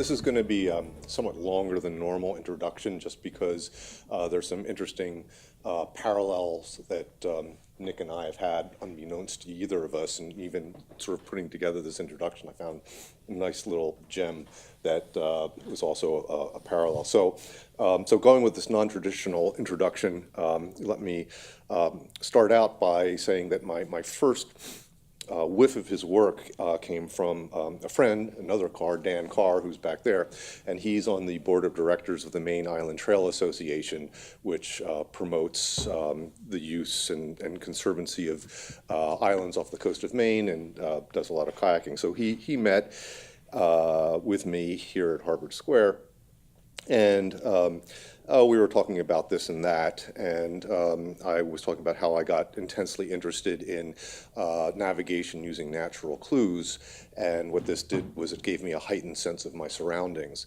This is going to be somewhat longer than normal introduction, just because there's some interesting parallels that Nick and I have had, unbeknownst to either of us, and even sort of putting together this introduction, I found a nice little gem that was also a parallel. So going with this non-traditional introduction, let me start out by saying that my first whiff of his work came from a friend, another Carr, Dan Carr, who's back there, and he's on the board of directors of the Maine Island Trail Association, which promotes the use and conservancy of islands off the coast of Maine and does a lot of kayaking. So he met with me here at Harvard Square, and we were talking about this and that, and I was talking about how I got intensely interested in navigation using natural clues, and what this did was it gave me a heightened sense of my surroundings.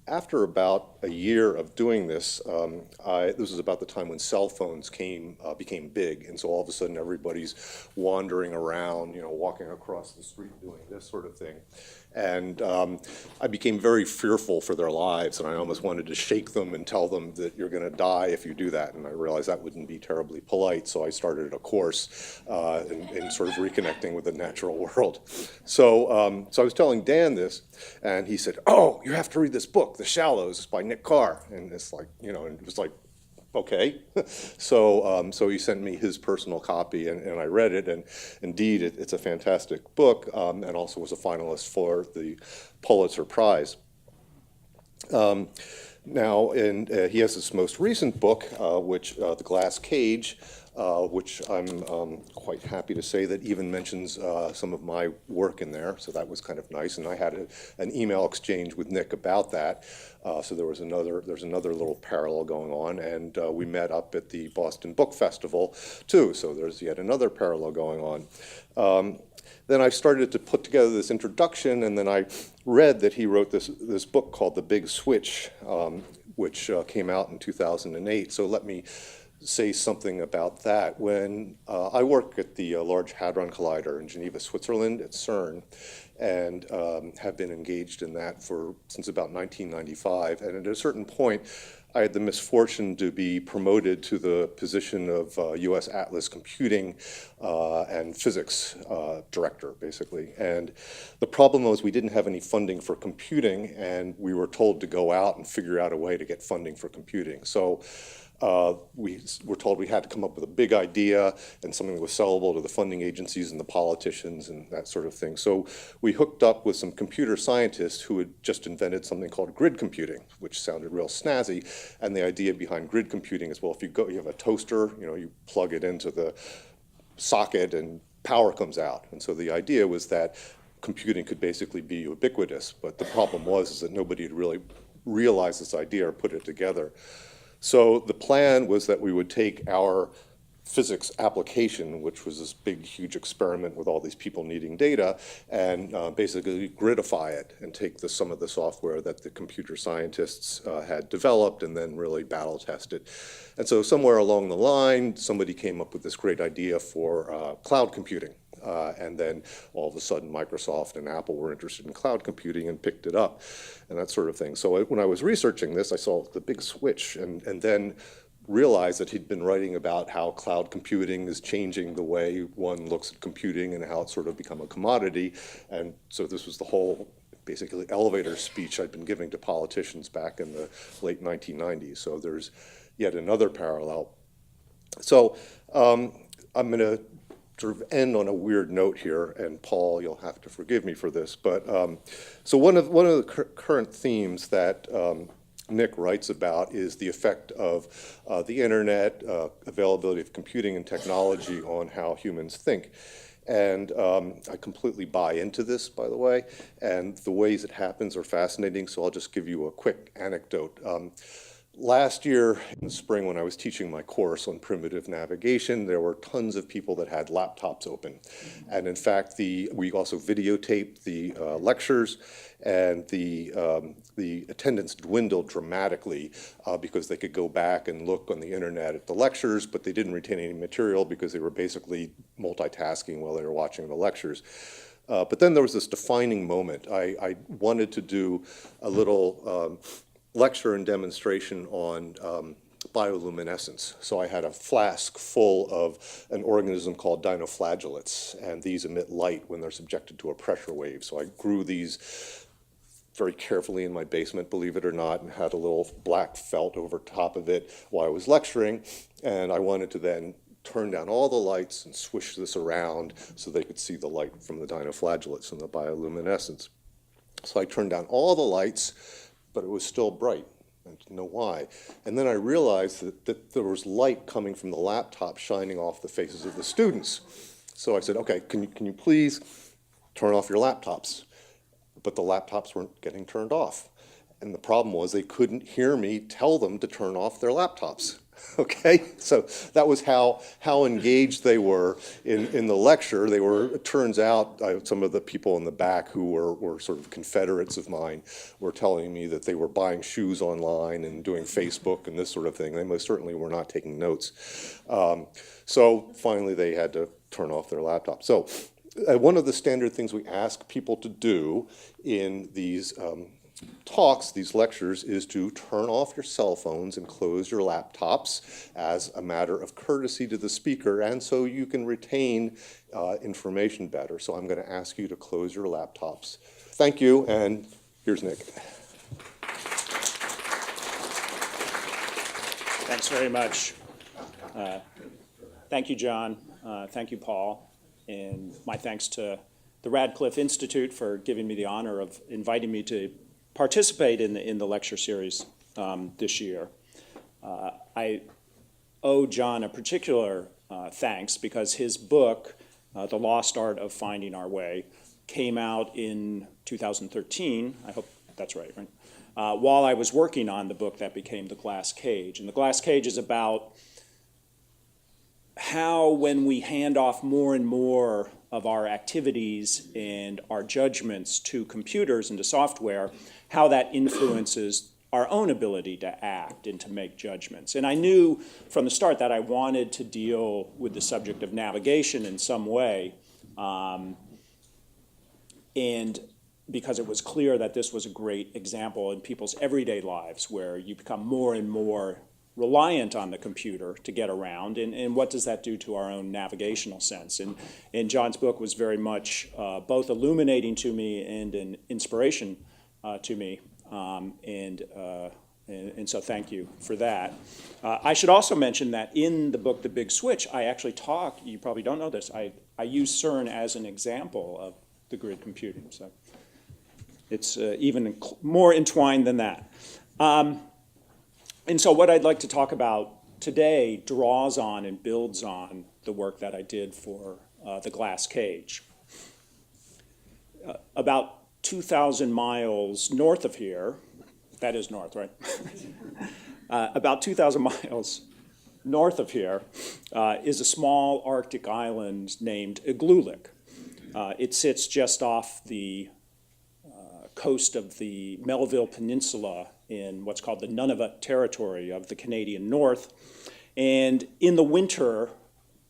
After about a year of doing this, this was about the time when cell phones became big, and so all of a sudden everybody's wandering around, walking across the street doing this sort of thing. And I became very fearful for their lives, and I almost wanted to shake them and tell them that you're going to die if you do that. And I realized that wouldn't be terribly polite, so I started a course in sort of reconnecting with the natural world. So I was telling Dan this, and he said, "Oh, you have to read this book, The Shallows, by Nick Carr." And it's like, and it was like, okay. So he sent me his personal copy, and I read it, and indeed it's a fantastic book, and also was a finalist for the Pulitzer Prize. Now, he has this most recent book, The Glass Cage, which I'm quite happy to say that even mentions some of my work in there, so that was kind of nice. And I had an email exchange with Nick about that, so there's another little parallel going on, and we met up at the Boston Book Festival too, so there's yet another parallel going on. Then I started to put together this introduction, and then I read that he wrote this book called The Big Switch, which came out in 2008. So let me say something about that. When I work at the Large Hadron Collider in Geneva, Switzerland, at CERN, and have been engaged in that since about 1995. And at a certain point, I had the misfortune to be promoted to the position of U.S. Atlas Computing and Physics Director, basically. And the problem was we didn't have any funding for computing, and we were told to go out and figure out a way to get funding for computing. So we were told we had to come up with a big idea and something that was sellable to the funding agencies and the politicians and that sort of thing. So we hooked up with some computer scientists who had just invented something called grid computing, which sounded real snazzy. And the idea behind grid computing is, well, if you have a toaster, you plug it into the socket and power comes out. And so the idea was that computing could basically be ubiquitous, but the problem was that nobody had really realized this idea or put it together. So the plan was that we would take our physics application, which was this big, huge experiment with all these people needing data, and basically gridify it and take some of the software that the computer scientists had developed and then really battle test it. And so somewhere along the line, somebody came up with this great idea for cloud computing. And then all of a sudden Microsoft and Apple were interested in cloud computing and picked it up and that sort of thing. So when I was researching this, I saw The Big Switch, and then realized that he'd been writing about how cloud computing is changing the way one looks at computing and how it's sort of become a commodity. And so this was the whole basically elevator speech I'd been giving to politicians back in the late 1990s. So there's yet another parallel. So I'm going to sort of end on a weird note here, and Paul, you'll have to forgive me for this, but so one of the current themes that Nick writes about is the effect of the internet, availability of computing and technology on how humans think. And I completely buy into this, by the way, and the ways it happens are fascinating, so I'll just give you a quick anecdote. Last year in the spring, when I was teaching my course on primitive navigation, there were tons of people that had laptops open. And in fact, we also videotaped the lectures, and the attendance dwindled dramatically because they could go back and look on the internet at the lectures, but they didn't retain any material because they were basically multitasking while they were watching the lectures. But then there was this defining moment. I wanted to do a little lecture and demonstration on bioluminescence. So I had a flask full of an organism called dinoflagellates, and these emit light when they're subjected to a pressure wave. So I grew these very carefully in my basement, believe it or not, and had a little black felt over top of it while I was lecturing. And I wanted to then turn down all the lights and swish this around so they could see the light from the dinoflagellates and the bioluminescence. So I turned down all the lights, but it was still bright. I didn't know why. And then I realized that there was light coming from the laptop shining off the faces of the students. So I said, okay, can you please turn off your laptops? But the laptops weren't getting turned off. And the problem was they couldn't hear me tell them to turn off their laptops. Okay, so that was how engaged they were in the lecture. They were, it turns out, some of the people in the back who were sort of confederates of mine were telling me that they were buying shoes online and doing Facebook and this sort of thing. They most certainly were not taking notes. So finally they had to turn off their laptop. So one of the standard things we ask people to do in these talks, these lectures, is to turn off your cell phones and close your laptops as a matter of courtesy to the speaker, and so you can retain information better. So I'm going to ask you to close your laptops. Thank you, and here's Nick. Thanks very much. Thank you, John. Thank you, Paul. And my thanks to the Radcliffe Institute for giving me the honor of inviting me to participate in the lecture series this year. I owe John a particular thanks because his book, The Lost Art of Finding Our Way, came out in 2013. I hope that's right? While I was working on the book that became The Glass Cage. And The Glass Cage is about how, when we hand off more and more of our activities and our judgments to computers and to software, how that influences our own ability to act and to make judgments. And I knew from the start that I wanted to deal with the subject of navigation in some way, and because it was clear that this was a great example in people's everyday lives where you become more and more reliant on the computer to get around, and what does that do to our own navigational sense? And John's book was very much both illuminating to me and an inspiration to me, and so thank you for that. I should also mention that in the book, The Big Switch, I actually talk, you probably don't know this, I use CERN as an example of the grid computing, so it's even more entwined than that. And so what I'd like to talk about today draws on and builds on the work that I did for The Glass Cage. About 2,000 miles north of here, that is north, right? About 2,000 miles north of here is a small Arctic island named Igloolik. It sits just off the coast of the Melville Peninsula in what's called the Nunavut territory of the Canadian North. And in the winter,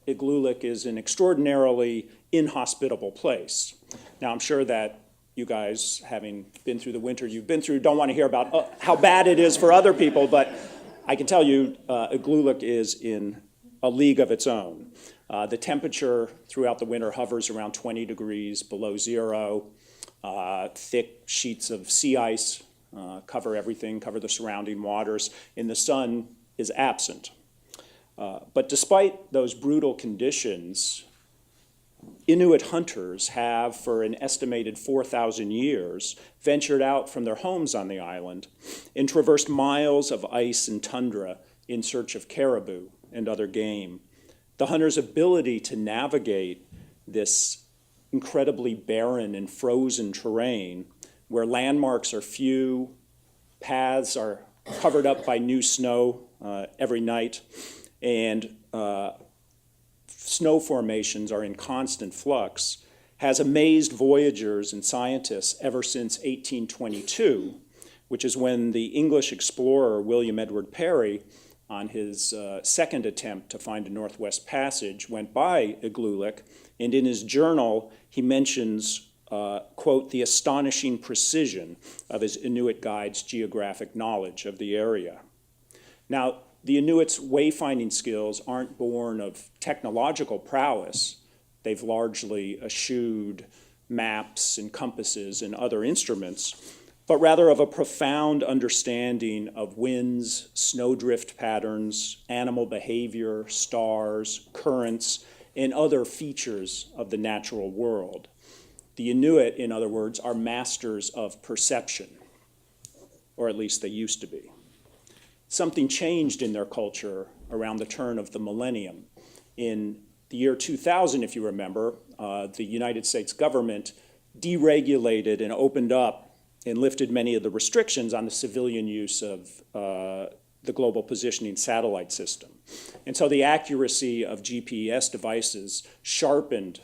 Igloolik is an extraordinarily inhospitable place. Now, I'm sure that you guys, having been through the winter you've been through, don't want to hear about how bad it is for other people, but I can tell you Igloolik is in a league of its own. The temperature throughout the winter hovers around 20 degrees below zero. Thick sheets of sea ice cover everything, cover the surrounding waters, and the sun is absent. But despite those brutal conditions, Inuit hunters have, for an estimated 4,000 years, ventured out from their homes on the island and traversed miles of ice and tundra in search of caribou and other game. The hunters' ability to navigate this incredibly barren and frozen terrain where landmarks are few, paths are covered up by new snow every night, and snow formations are in constant flux, has amazed voyagers and scientists ever since 1822, which is when the English explorer William Edward Parry, on his second attempt to find a Northwest Passage, went by Igloolik, and in his journal he mentions quote, the astonishing precision of his Inuit guide's geographic knowledge of the area. Now, the Inuits' wayfinding skills aren't born of technological prowess. They've largely eschewed maps and compasses and other instruments, but rather of a profound understanding of winds, snowdrift patterns, animal behavior, stars, currents, and other features of the natural world. The Inuit, in other words, are masters of perception, or at least they used to be. Something changed in their culture around the turn of the millennium. In the year 2000, if you remember, the United States government deregulated and opened up and lifted many of the restrictions on the civilian use of the global positioning satellite system. And so the accuracy of GPS devices sharpened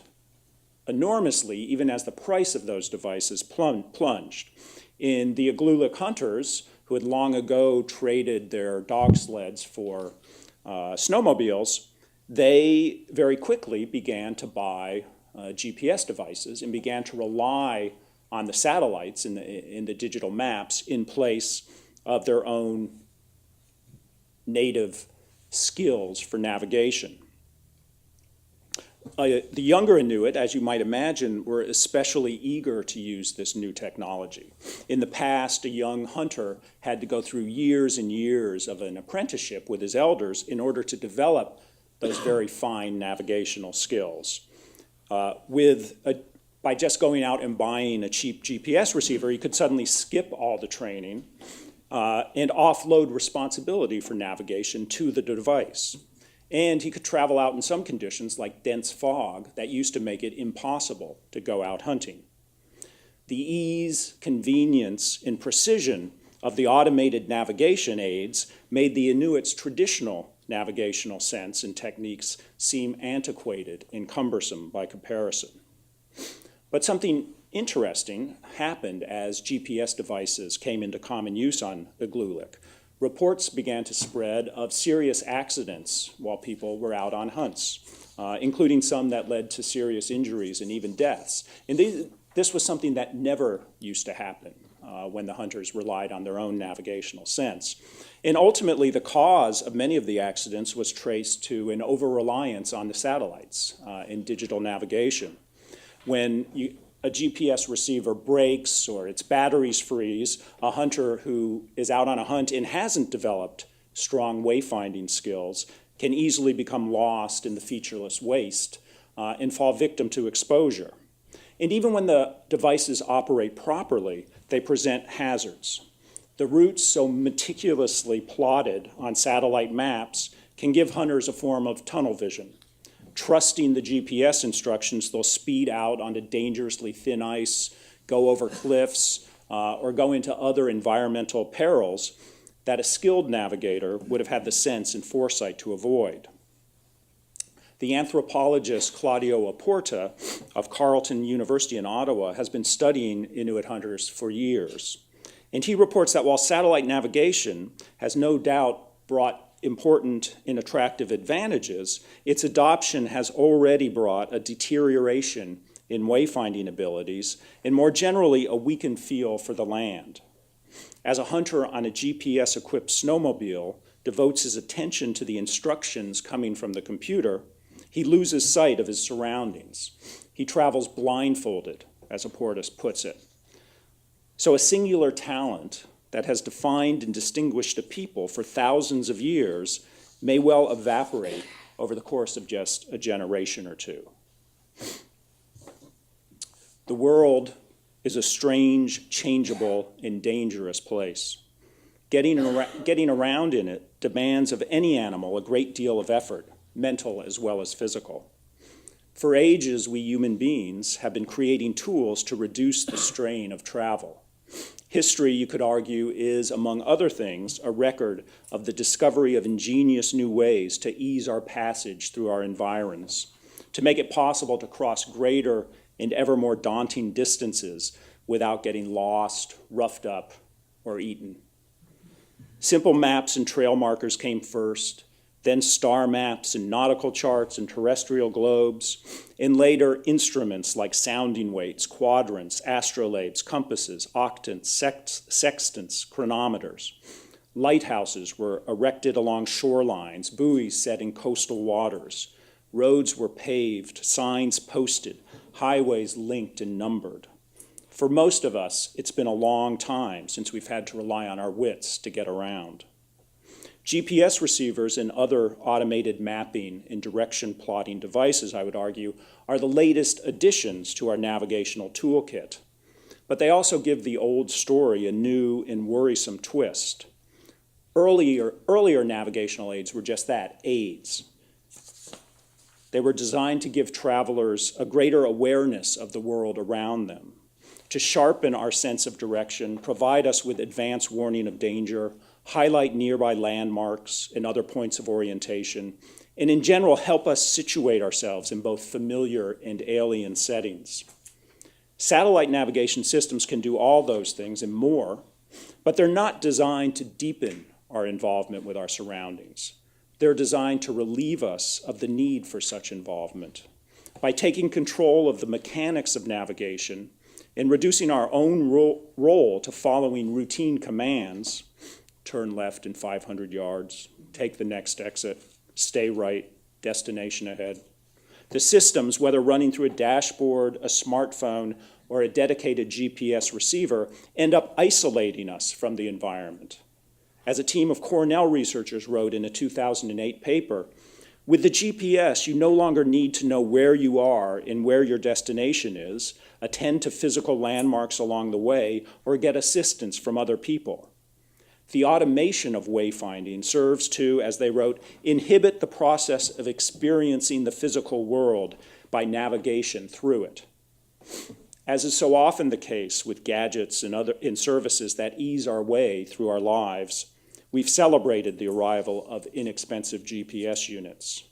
enormously, even as the price of those devices plunged. In the Igloolik hunters, who had long ago traded their dog sleds for snowmobiles, they very quickly began to buy GPS devices and began to rely on the satellites in the digital maps in place of their own native skills for navigation. The younger Inuit, as you might imagine, were especially eager to use this new technology. In the past, a young hunter had to go through years and years of an apprenticeship with his elders in order to develop those very fine navigational skills. By just going out and buying a cheap GPS receiver, he could suddenly skip all the training and offload responsibility for navigation to the device. And he could travel out in some conditions like dense fog that used to make it impossible to go out hunting. The ease, convenience, and precision of the automated navigation aids made the Inuits' traditional navigational sense and techniques seem antiquated and cumbersome by comparison. But something interesting happened as GPS devices came into common use on Igloolik. Reports began to spread of serious accidents while people were out on hunts, including some that led to serious injuries and even deaths. And this was something that never used to happen when the hunters relied on their own navigational sense. And ultimately, the cause of many of the accidents was traced to an over-reliance on the satellites in digital navigation. When a GPS receiver breaks or its batteries freeze, a hunter who is out on a hunt and hasn't developed strong wayfinding skills can easily become lost in the featureless waste and fall victim to exposure. And even when the devices operate properly, they present hazards. The routes so meticulously plotted on satellite maps can give hunters a form of tunnel vision. Trusting the GPS instructions, they'll speed out onto dangerously thin ice, go over cliffs, or go into other environmental perils that a skilled navigator would have had the sense and foresight to avoid. The anthropologist Claudio Aporta of Carleton University in Ottawa has been studying Inuit hunters for years. And he reports that while satellite navigation has no doubt brought important and attractive advantages, its adoption has already brought a deterioration in wayfinding abilities and more generally a weakened feel for the land. As a hunter on a GPS-equipped snowmobile devotes his attention to the instructions coming from the computer, he loses sight of his surroundings. He travels blindfolded, as Aporta puts it. So a singular talent that has defined and distinguished a people for thousands of years may well evaporate over the course of just a generation or two. The world is a strange, changeable, and dangerous place. Getting around in it demands of any animal a great deal of effort, mental as well as physical. For ages, we human beings have been creating tools to reduce the strain of travel. History, you could argue, is, among other things, a record of the discovery of ingenious new ways to ease our passage through our environs, to make it possible to cross greater and ever more daunting distances without getting lost, roughed up, or eaten. Simple maps and trail markers came first, then star maps and nautical charts and terrestrial globes, and later instruments like sounding weights, quadrants, astrolabes, compasses, octants, sextants, chronometers. Lighthouses were erected along shorelines, buoys set in coastal waters. Roads were paved, signs posted, highways linked and numbered. For most of us, it's been a long time since we've had to rely on our wits to get around. GPS receivers and other automated mapping and direction plotting devices, I would argue, are the latest additions to our navigational toolkit. But they also give the old story a new and worrisome twist. Earlier navigational aids were just that, aids. They were designed to give travelers a greater awareness of the world around them, to sharpen our sense of direction, provide us with advance warning of danger, highlight nearby landmarks and other points of orientation, and in general help us situate ourselves in both familiar and alien settings. Satellite navigation systems can do all those things and more, but they're not designed to deepen our involvement with our surroundings. They're designed to relieve us of the need for such involvement. By taking control of the mechanics of navigation and reducing our own role to following routine commands, turn left in 500 yards, take the next exit, stay right, destination ahead. The systems, whether running through a dashboard, a smartphone, or a dedicated GPS receiver, end up isolating us from the environment. As a team of Cornell researchers wrote in a 2008 paper, with the GPS, you no longer need to know where you are and where your destination is, attend to physical landmarks along the way, or get assistance from other people. The automation of wayfinding serves to, as they wrote, inhibit the process of experiencing the physical world by navigation through it. As is so often the case with gadgets and services that ease our way through our lives, we've celebrated the arrival of inexpensive GPS units.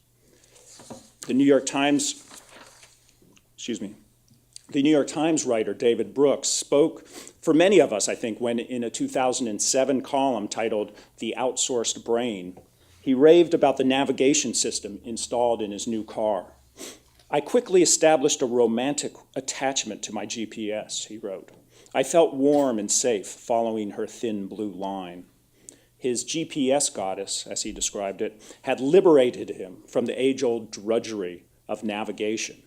The New York Times writer David Brooks spoke for many of us, I think, when in a 2007 column titled "The Outsourced Brain," he raved about the navigation system installed in his new car. "I quickly established a romantic attachment to my GPS," he wrote. "I felt warm and safe following her thin blue line." His GPS goddess, as he described it, had liberated him from the age-old drudgery of navigation.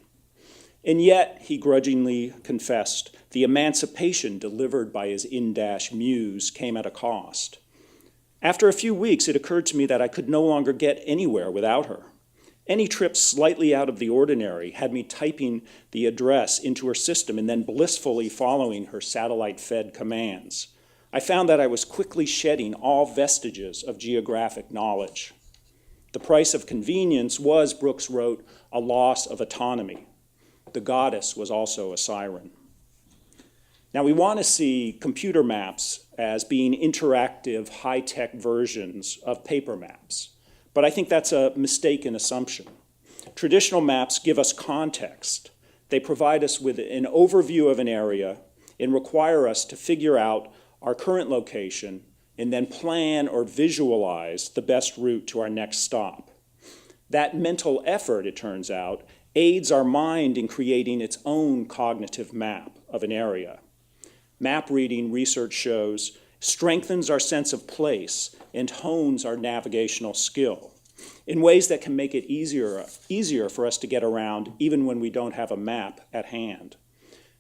And yet, he grudgingly confessed, the emancipation delivered by his in-dash muse came at a cost. After a few weeks, it occurred to me that I could no longer get anywhere without her. Any trip slightly out of the ordinary had me typing the address into her system and then blissfully following her satellite-fed commands. I found that I was quickly shedding all vestiges of geographic knowledge. The price of convenience was, Brooks wrote, a loss of autonomy. The goddess was also a siren. Now, we want to see computer maps as being interactive, high-tech versions of paper maps, but I think that's a mistaken assumption. Traditional maps give us context. They provide us with an overview of an area and require us to figure out our current location and then plan or visualize the best route to our next stop. That mental effort, it turns out, aids our mind in creating its own cognitive map of an area. Map reading, research shows, strengthens our sense of place and hones our navigational skill in ways that can make it easier for us to get around even when we don't have a map at hand.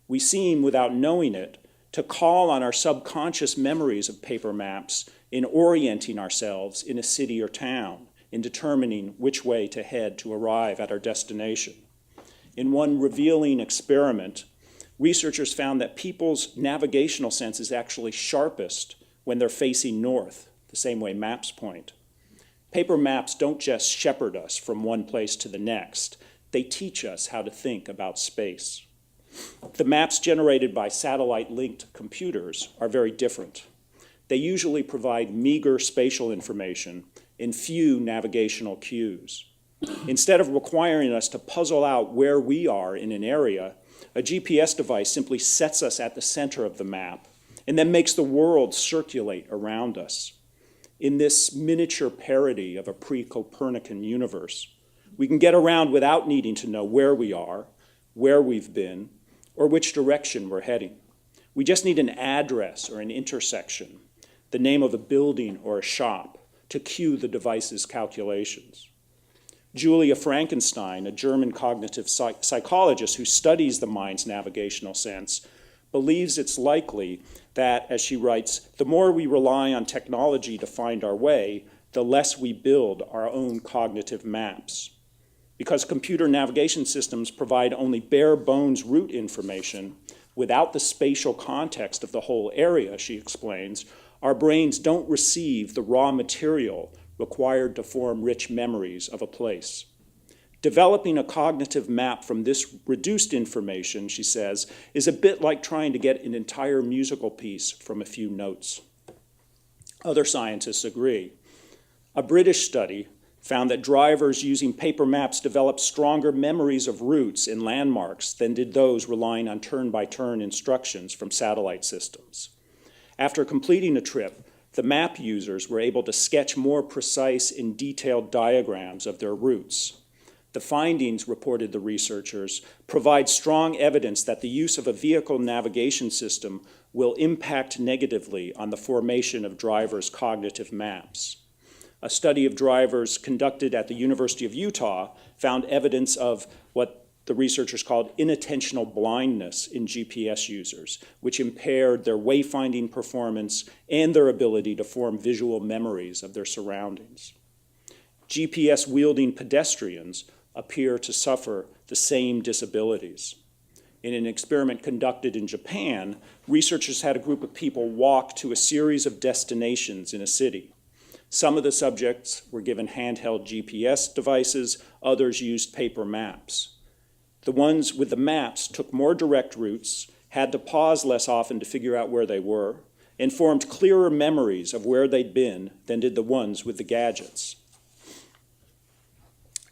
We seem, without knowing it, to call on our subconscious memories of paper maps in orienting ourselves in a city or town, in determining which way to head to arrive at our destination. In one revealing experiment, researchers found that people's navigational sense is actually sharpest when they're facing north, the same way maps point. Paper maps don't just shepherd us from one place to the next, they teach us how to think about space. The maps generated by satellite-linked computers are very different. They usually provide meager spatial information and few navigational cues. Instead of requiring us to puzzle out where we are in an area, a GPS device simply sets us at the center of the map and then makes the world circulate around us. in this miniature parody of a pre-Copernican universe. We can get around without needing to know where we are, where we've been, or which direction we're heading. We just need an address or an intersection, the name of a building or a shop, to cue the device's calculations. Julia Frankenstein, a German cognitive psychologist who studies the mind's navigational sense, believes it's likely that, as she writes, the more we rely on technology to find our way, the less we build our own cognitive maps. Because computer navigation systems provide only bare bones route information without the spatial context of the whole area, she explains, our brains don't receive the raw material required to form rich memories of a place. Developing a cognitive map from this reduced information, she says, is a bit like trying to get an entire musical piece from a few notes. Other scientists agree. A British study found that drivers using paper maps developed stronger memories of routes and landmarks than did those relying on turn-by-turn instructions from satellite systems. After completing a trip, the map users were able to sketch more precise and detailed diagrams of their routes. The findings, reported the researchers, provide strong evidence that the use of a vehicle navigation system will impact negatively on the formation of drivers' cognitive maps. A study of drivers conducted at the University of Utah found evidence of what the researchers called inattentional blindness in GPS users, which impaired their wayfinding performance and their ability to form visual memories of their surroundings. GPS-wielding pedestrians appear to suffer the same disabilities. In an experiment conducted in Japan, researchers had a group of people walk to a series of destinations in a city. Some of the subjects were given handheld GPS devices, others used paper maps. The ones with the maps took more direct routes, had to pause less often to figure out where they were, and formed clearer memories of where they'd been than did the ones with the gadgets.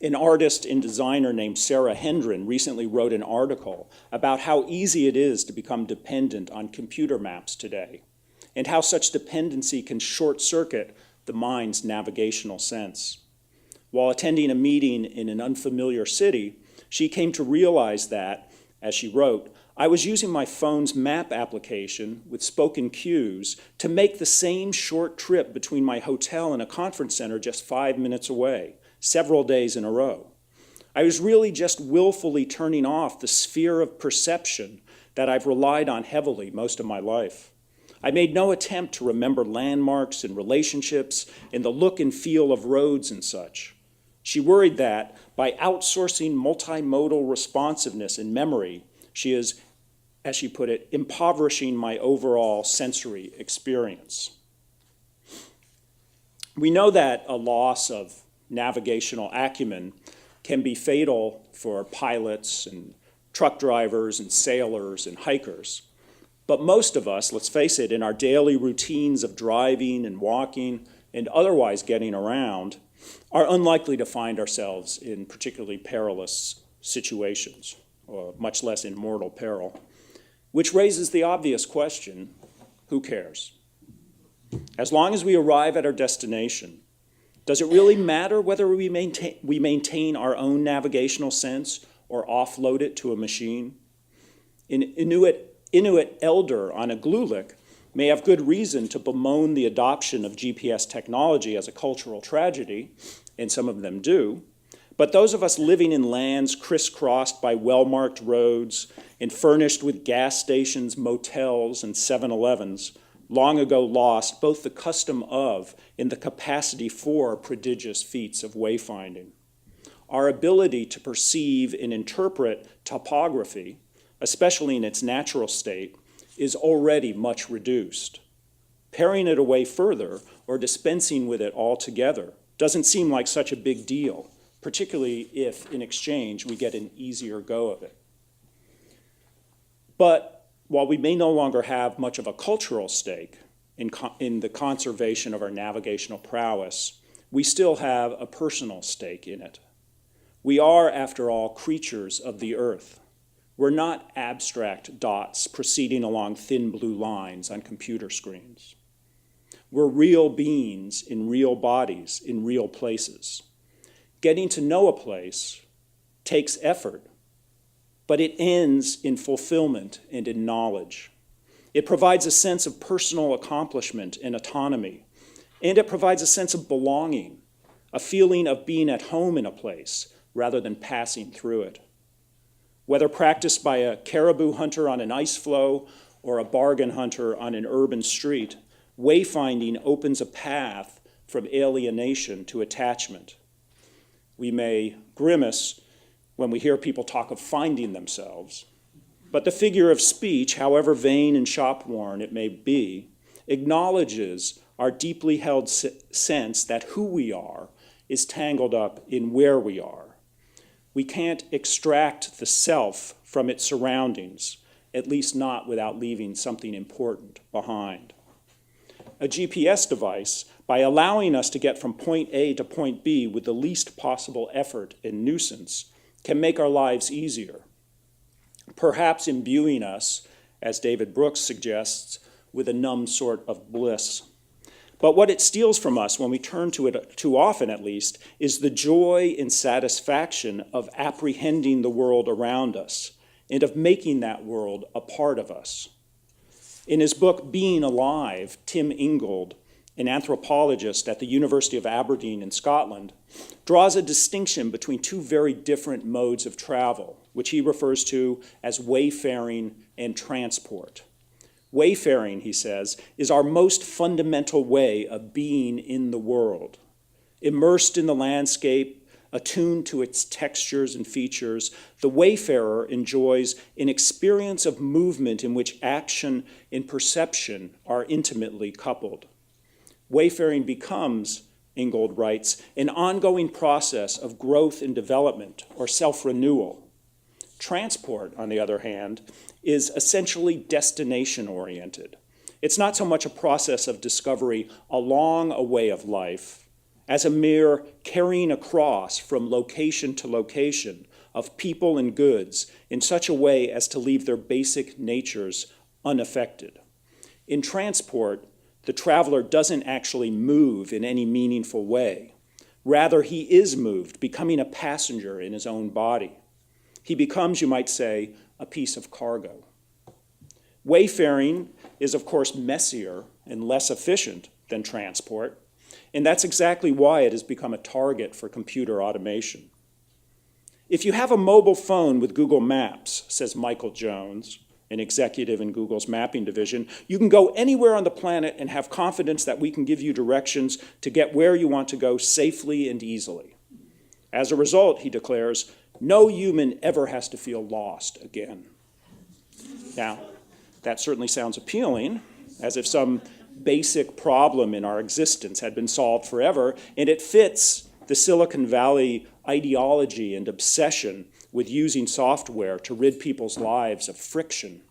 An artist and designer named Sarah Hendren recently wrote an article about how easy it is to become dependent on computer maps today, and how such dependency can short-circuit the mind's navigational sense. While attending a meeting in an unfamiliar city, she came to realize that, as she wrote, I was using my phone's map application with spoken cues to make the same short trip between my hotel and a conference center just 5 minutes away, several days in a row. I was really just willfully turning off the sphere of perception that I've relied on heavily most of my life. I made no attempt to remember landmarks and relationships and the look and feel of roads and such. She worried that by outsourcing multimodal responsiveness and memory, she is, as she put it, impoverishing my overall sensory experience. We know that a loss of navigational acumen can be fatal for pilots and truck drivers and sailors and hikers. But most of us, let's face it, in our daily routines of driving and walking and otherwise getting around, are unlikely to find ourselves in particularly perilous situations, or much less in mortal peril, which raises the obvious question, who cares? As long as we arrive at our destination, does it really matter whether we maintain our own navigational sense or offload it to a machine? An Inuit elder on a Igloolik may have good reason to bemoan the adoption of GPS technology as a cultural tragedy, and some of them do, but those of us living in lands crisscrossed by well-marked roads and furnished with gas stations, motels, and 7-Elevens long ago lost both the custom of and the capacity for prodigious feats of wayfinding. Our ability to perceive and interpret topography, especially in its natural state, is already much reduced. Paring it away further or dispensing with it altogether doesn't seem like such a big deal, particularly if, in exchange, we get an easier go of it. But while we may no longer have much of a cultural stake in the conservation of our navigational prowess, we still have a personal stake in it. We are, after all, creatures of the earth. We're not abstract dots proceeding along thin blue lines on computer screens. We're real beings in real bodies, in real places. Getting to know a place takes effort, but it ends in fulfillment and in knowledge. It provides a sense of personal accomplishment and autonomy, and it provides a sense of belonging, a feeling of being at home in a place rather than passing through it. Whether practiced by a caribou hunter on an ice floe or a bargain hunter on an urban street, wayfinding opens a path from alienation to attachment. We may grimace when we hear people talk of finding themselves, but the figure of speech, however vain and shop-worn it may be, acknowledges our deeply held sense that who we are is tangled up in where we are. We can't extract the self from its surroundings, at least not without leaving something important behind. A GPS device, by allowing us to get from point A to point B with the least possible effort and nuisance, can make our lives easier, perhaps imbuing us, as David Brooks suggests, with a numb sort of bliss. But what it steals from us when we turn to it too often, at least, is the joy and satisfaction of apprehending the world around us and of making that world a part of us. In his book, Being Alive, Tim Ingold, an anthropologist at the University of Aberdeen in Scotland, draws a distinction between two very different modes of travel, which he refers to as wayfaring and transport. Wayfaring, he says, is our most fundamental way of being in the world. Immersed in the landscape, attuned to its textures and features, the wayfarer enjoys an experience of movement in which action and perception are intimately coupled. Wayfaring becomes, Ingold writes, an ongoing process of growth and development or self-renewal. Transport, on the other hand, is essentially destination-oriented. It's not so much a process of discovery along a way of life as a mere carrying across from location to location of people and goods in such a way as to leave their basic natures unaffected. In transport, the traveler doesn't actually move in any meaningful way. Rather, he is moved, becoming a passenger in his own body. He becomes, you might say, a piece of cargo. Wayfaring is, of course, messier and less efficient than transport, and that's exactly why it has become a target for computer automation. If you have a mobile phone with Google Maps, says Michael Jones, an executive in Google's mapping division, you can go anywhere on the planet and have confidence that we can give you directions to get where you want to go safely and easily. As a result, he declares, no human ever has to feel lost again. Now, that certainly sounds appealing, as if some basic problem in our existence had been solved forever, and it fits the Silicon Valley ideology and obsession with using software to rid people's lives of friction.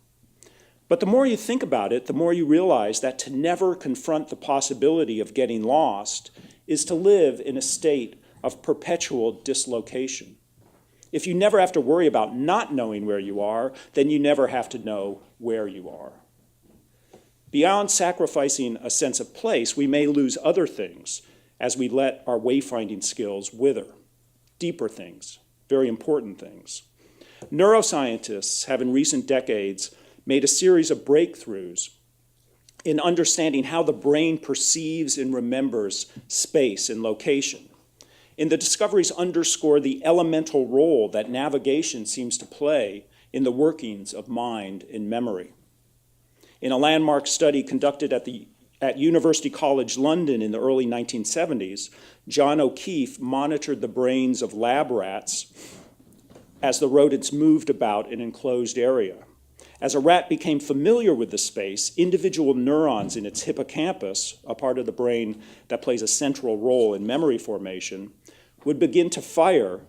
But the more you think about it, the more you realize that to never confront the possibility of getting lost is to live in a state of perpetual dislocation. If you never have to worry about not knowing where you are, then you never have to know where you are. Beyond sacrificing a sense of place, we may lose other things as we let our wayfinding skills wither. Deeper things, very important things. Neuroscientists have in recent decades made a series of breakthroughs in understanding how the brain perceives and remembers space and location. And the discoveries underscore the elemental role that navigation seems to play in the workings of mind and memory. In a landmark study conducted at University College London in the early 1970s, John O'Keefe monitored the brains of lab rats as the rodents moved about an enclosed area. As a rat became familiar with the space, individual neurons in its hippocampus, a part of the brain that plays a central role in memory formation, would begin to fire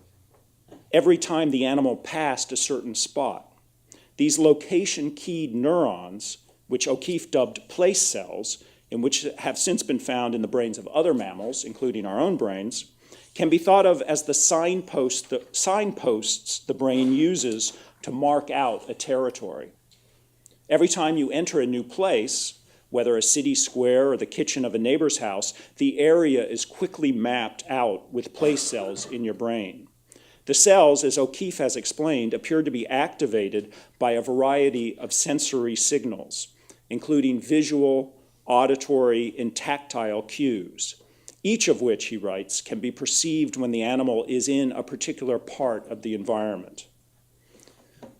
every time the animal passed a certain spot. These location-keyed neurons, which O'Keefe dubbed place cells, and which have since been found in the brains of other mammals, including our own brains, can be thought of as the signposts the brain uses to mark out a territory. Every time you enter a new place, whether a city square or the kitchen of a neighbor's house, the area is quickly mapped out with place cells in your brain. The cells, as O'Keefe has explained, appear to be activated by a variety of sensory signals, including visual, auditory, and tactile cues, each of which, he writes, can be perceived when the animal is in a particular part of the environment.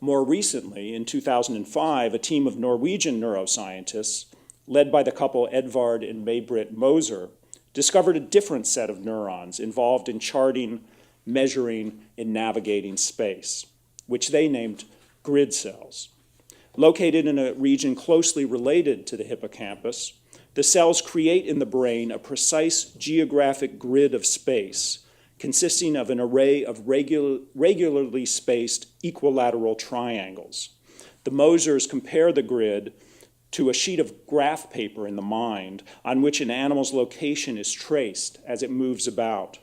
More recently, in 2005, a team of Norwegian neuroscientists, led by the couple Edvard and May-Britt Moser, discovered a different set of neurons involved in charting, measuring, and navigating space, which they named grid cells. Located in a region closely related to the hippocampus, the cells create in the brain a precise geographic grid of space consisting of an array of regularly spaced equilateral triangles. The Mosers compare the grid to a sheet of graph paper in the mind on which an animal's location is traced as it moves about.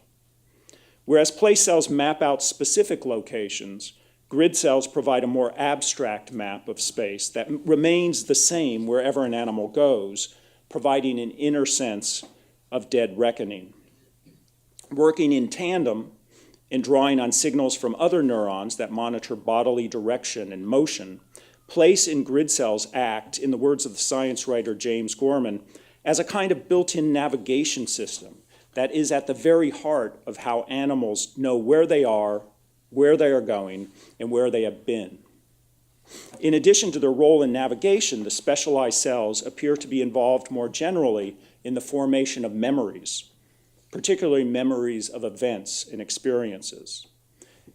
Whereas place cells map out specific locations, grid cells provide a more abstract map of space that remains the same wherever an animal goes, providing an inner sense of dead reckoning. Working in tandem and drawing on signals from other neurons that monitor bodily direction and motion, place and grid cells act, in the words of the science writer James Gorman, as a kind of built-in navigation system that is at the very heart of how animals know where they are going, and where they have been. In addition to their role in navigation, the specialized cells appear to be involved more generally in the formation of memories, particularly memories of events and experiences.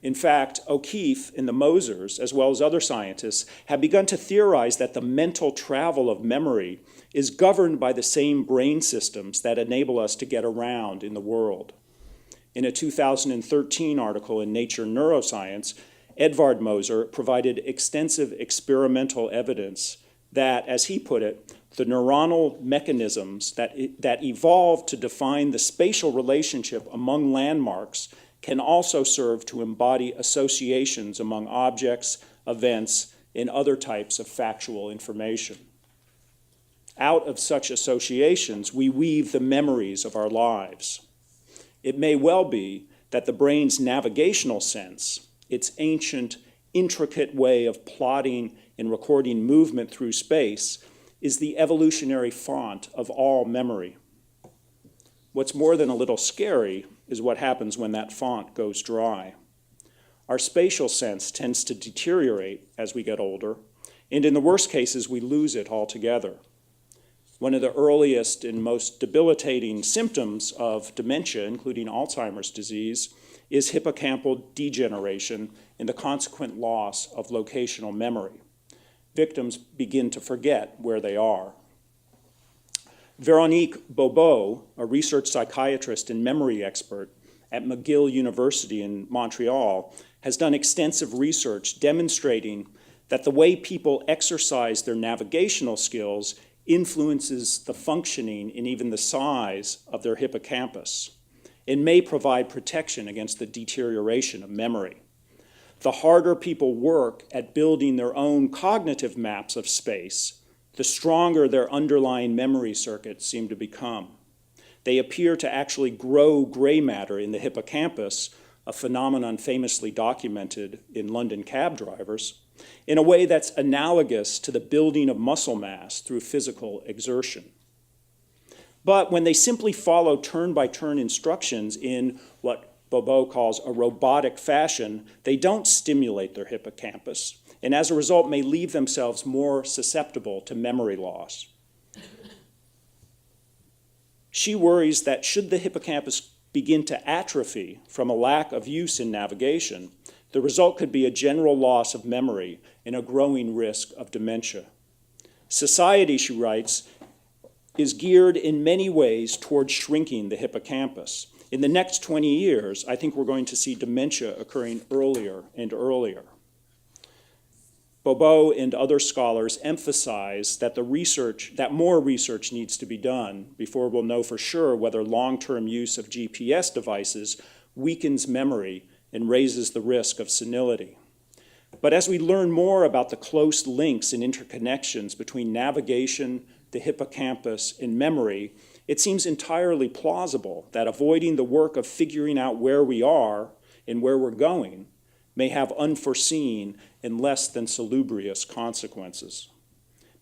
In fact, O'Keefe and the Mosers, as well as other scientists, have begun to theorize that the mental travel of memory is governed by the same brain systems that enable us to get around in the world. In a 2013 article in Nature Neuroscience, Edvard Moser provided extensive experimental evidence that, as he put it, the neuronal mechanisms that evolved to define the spatial relationship among landmarks can also serve to embody associations among objects, events, and other types of factual information. Out of such associations, we weave the memories of our lives. It may well be that the brain's navigational sense, its ancient, intricate way of plotting and recording movement through space, is the evolutionary font of all memory. What's more than a little scary is what happens when that font goes dry. Our spatial sense tends to deteriorate as we get older, and in the worst cases, we lose it altogether. One of the earliest and most debilitating symptoms of dementia, including Alzheimer's disease, is hippocampal degeneration and the consequent loss of locational memory. Victims begin to forget where they are. Véronique Bobo, a research psychiatrist and memory expert at McGill University in Montreal, has done extensive research demonstrating that the way people exercise their navigational skills influences the functioning and even the size of their hippocampus and may provide protection against the deterioration of memory. The harder people work at building their own cognitive maps of space, the stronger their underlying memory circuits seem to become. They appear to actually grow gray matter in the hippocampus, a phenomenon famously documented in London cab drivers, in a way that's analogous to the building of muscle mass through physical exertion. But when they simply follow turn-by-turn instructions in what Bobo calls a robotic fashion, they don't stimulate their hippocampus, and as a result may leave themselves more susceptible to memory loss. She worries that should the hippocampus begin to atrophy from a lack of use in navigation, the result could be a general loss of memory and a growing risk of dementia. Society, she writes, is geared in many ways towards shrinking the hippocampus. In the next 20 years, I think we're going to see dementia occurring earlier and earlier. Bobo and other scholars emphasize that more research needs to be done before we'll know for sure whether long-term use of GPS devices weakens memory and raises the risk of senility. But as we learn more about the close links and interconnections between navigation, the hippocampus, and memory, it seems entirely plausible that avoiding the work of figuring out where we are and where we're going may have unforeseen and less than salubrious consequences.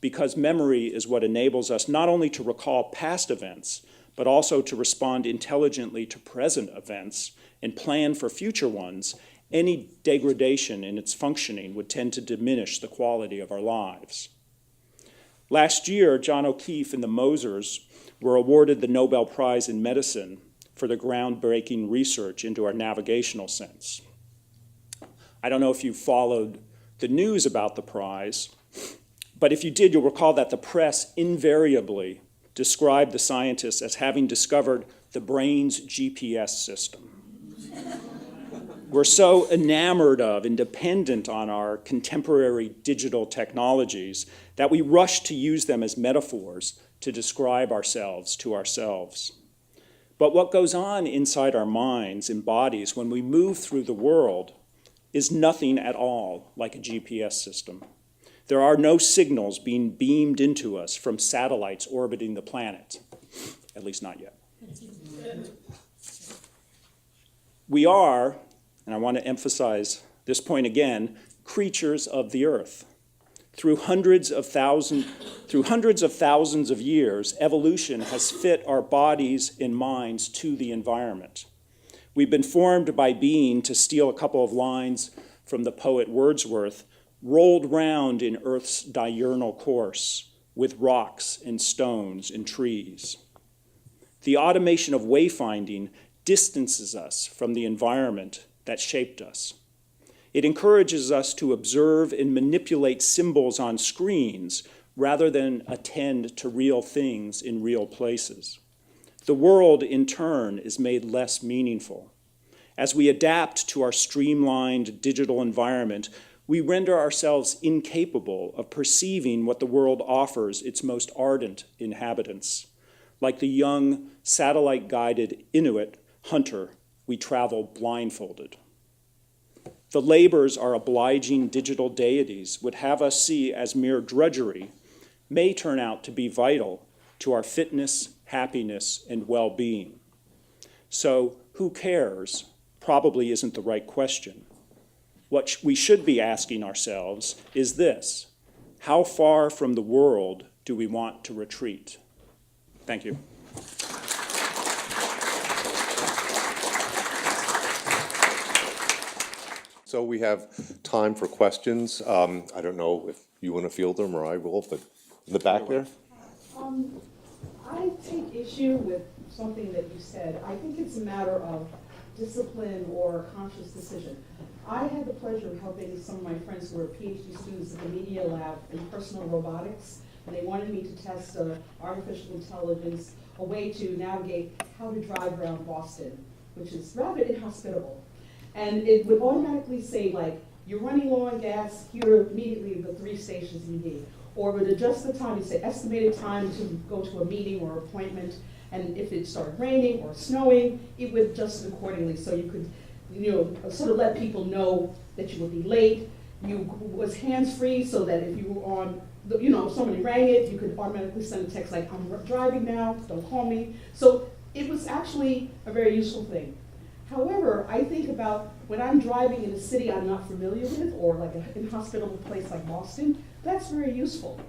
Because memory is what enables us not only to recall past events, but also to respond intelligently to present events and plan for future ones, any degradation in its functioning would tend to diminish the quality of our lives. Last year, John O'Keefe and the Mosers were awarded the Nobel Prize in Medicine for their groundbreaking research into our navigational sense. I don't know if you followed the news about the prize, but if you did, you'll recall that the press invariably described the scientists as having discovered the brain's GPS system. We're so enamored of and dependent on our contemporary digital technologies that we rush to use them as metaphors to describe ourselves to ourselves. But what goes on inside our minds and bodies when we move through the world is nothing at all like a GPS system. There are no signals being beamed into us from satellites orbiting the planet, at least not yet. We are, and I want to emphasize this point again, creatures of the earth. Through hundreds of thousands of years, evolution has fit our bodies and minds to the environment. We've been formed by being, to steal a couple of lines from the poet Wordsworth, rolled round in Earth's diurnal course with rocks and stones and trees. The automation of wayfinding distances us from the environment that shaped us. It encourages us to observe and manipulate symbols on screens rather than attend to real things in real places. The world, in turn, is made less meaningful. As we adapt to our streamlined digital environment, we render ourselves incapable of perceiving what the world offers its most ardent inhabitants. Like the young, satellite-guided Inuit hunter, we travel blindfolded. The labors our obliging digital deities would have us see as mere drudgery may turn out to be vital to our fitness, happiness, and well-being. So, who cares? Probably isn't the right question. What we should be asking ourselves is this: how far from the world do we want to retreat? Thank you. So we have time for questions. I don't know if you want to field them or I will, but in the back there. I take issue with something that you said. I think it's a matter of discipline or conscious decision. I had the pleasure of helping some of my friends who were PhD students at the Media Lab in personal robotics, and they wanted me to test artificial intelligence, a way to navigate how to drive around Boston, which is rather inhospitable. And it would automatically say, like, you're running low on gas, here are immediately the 3 stations you need. Or it would adjust the time, you'd say estimated time to go to a meeting or appointment, and if it started raining or snowing, it would adjust it accordingly, so you could, sort of let people know that you would be late. You was hands-free, so that if you were on, if somebody rang it, you could automatically send a text like, I'm driving now, don't call me. So it was actually a very useful thing. However, I think about when I'm driving in a city I'm not familiar with, or like an inhospitable place like Boston, that's very useful.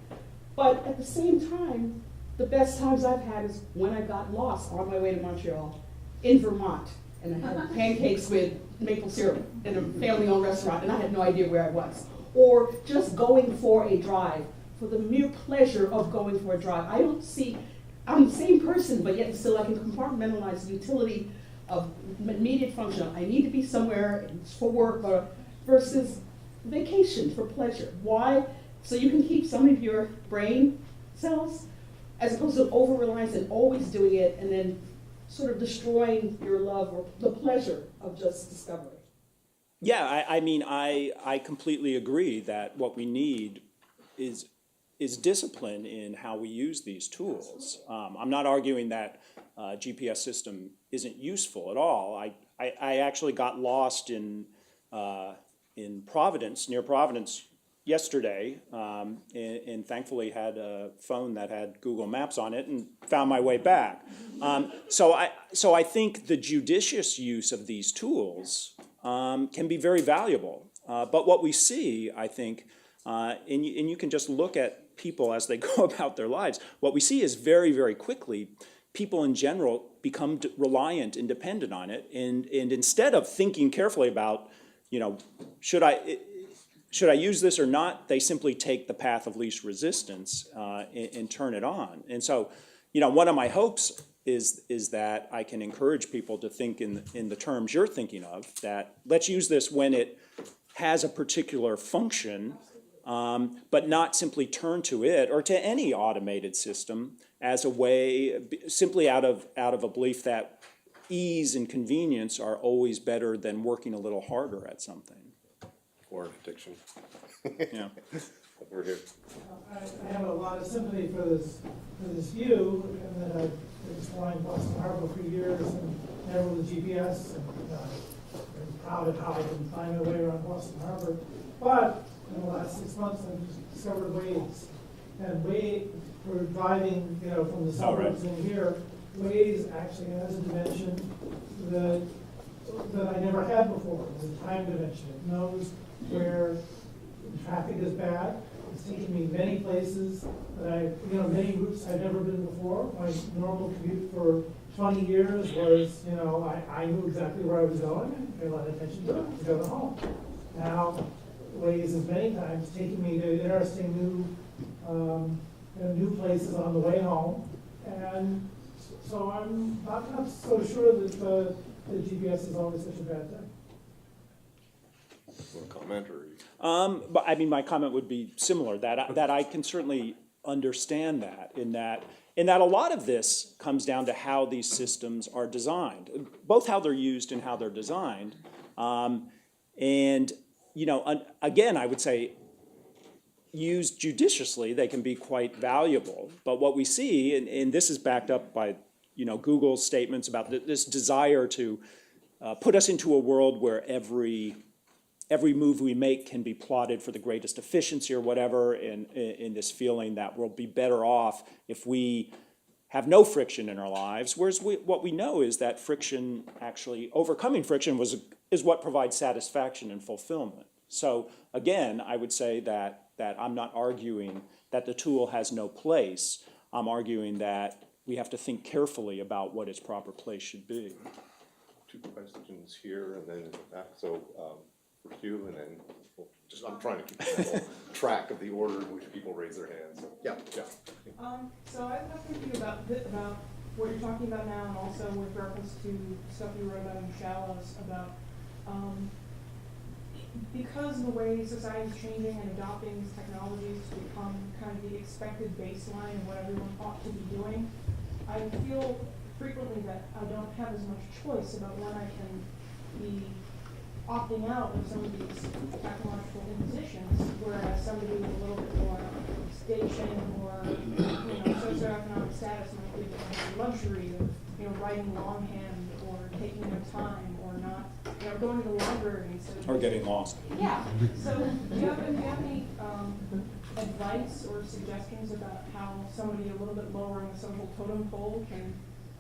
But at the same time, the best times I've had is when I got lost on my way to Montreal in Vermont, and I had pancakes with maple syrup in a family-owned restaurant, and I had no idea where I was. Or just going for a drive, for the mere pleasure of going for a drive. I'm the same person, but yet still I can compartmentalize the utility of immediate function. I need to be somewhere for work versus vacation for pleasure. Why? So you can keep some of your brain cells as opposed to over-reliance and always doing it and then sort of destroying your love or the pleasure of just discovery. Yeah, I completely agree that what we need is discipline in how we use these tools. I'm not arguing that GPS system isn't useful at all. I actually got lost in Providence, near Providence, yesterday, and thankfully had a phone that had Google Maps on it and found my way back. So I think the judicious use of these tools can be very valuable. But what we see, I think, and you can just look at people as they go about their lives, what we see is very, very quickly, people in general become reliant and dependent on it. And instead of thinking carefully about, should I use this or not, they simply take the path of least resistance and turn it on. And so, one of my hopes is that I can encourage people to think in the terms you're thinking of, that let's use this when it has a particular function, but not simply turn to it or to any automated system as a way, simply out of a belief that ease and convenience are always better than working a little harder at something. Or an addiction. Yeah. We're here. I have a lot of sympathy for this view, and that I've been exploring Boston Harbor for years and never with GPS, and I'm proud of how I can find my way around Boston Harbor. But in the last 6 months, I've discovered Waze. And Waze, for driving, from the suburbs in here, Waze actually has a dimension that I never had before. It's a time dimension. It knows where the traffic is bad. It's taken me many places that many routes I've never been before. My normal commute for 20 years was, I knew exactly where I was going and paid a lot of attention to it to go to home. Now, Waze has many times taken me to interesting new places on the way home. And so I'm not so sure that the GPS is always such a bad thing. Want to comment, or? But I mean, my comment would be similar, that I can certainly understand that, in that a lot of this comes down to how these systems are designed, both how they're used and how they're designed. And, again, I would say, used judiciously, they can be quite valuable. But what we see, and this is backed up by, Google's statements about this desire to put us into a world where every move we make can be plotted for the greatest efficiency or whatever, in this feeling that we'll be better off if we have no friction in our lives. Whereas what we know is that friction, actually overcoming friction, is what provides satisfaction and fulfillment. So again, I would say that I'm not arguing that the tool has no place. I'm arguing that we have to think carefully about what its proper place should be. Two questions here and then in the back. So first you, and then I'm trying to keep track of the order in which people raise their hands. So, yeah. So I was thinking about what you're talking about now, and also with reference to stuff you wrote about in Shallows about because the way society is changing and adopting these technologies to become kind of the expected baseline of what everyone ought to be doing, I feel frequently that I don't have as much choice about when I can be opting out of some of these technological impositions, whereas somebody with a little bit more station or socioeconomic status might be able to have the luxury of writing longhand or taking their time or not, going to the library instead of Or getting lost. Yeah. So do you have any advice or suggestions about how somebody a little bit lower in the social totem pole can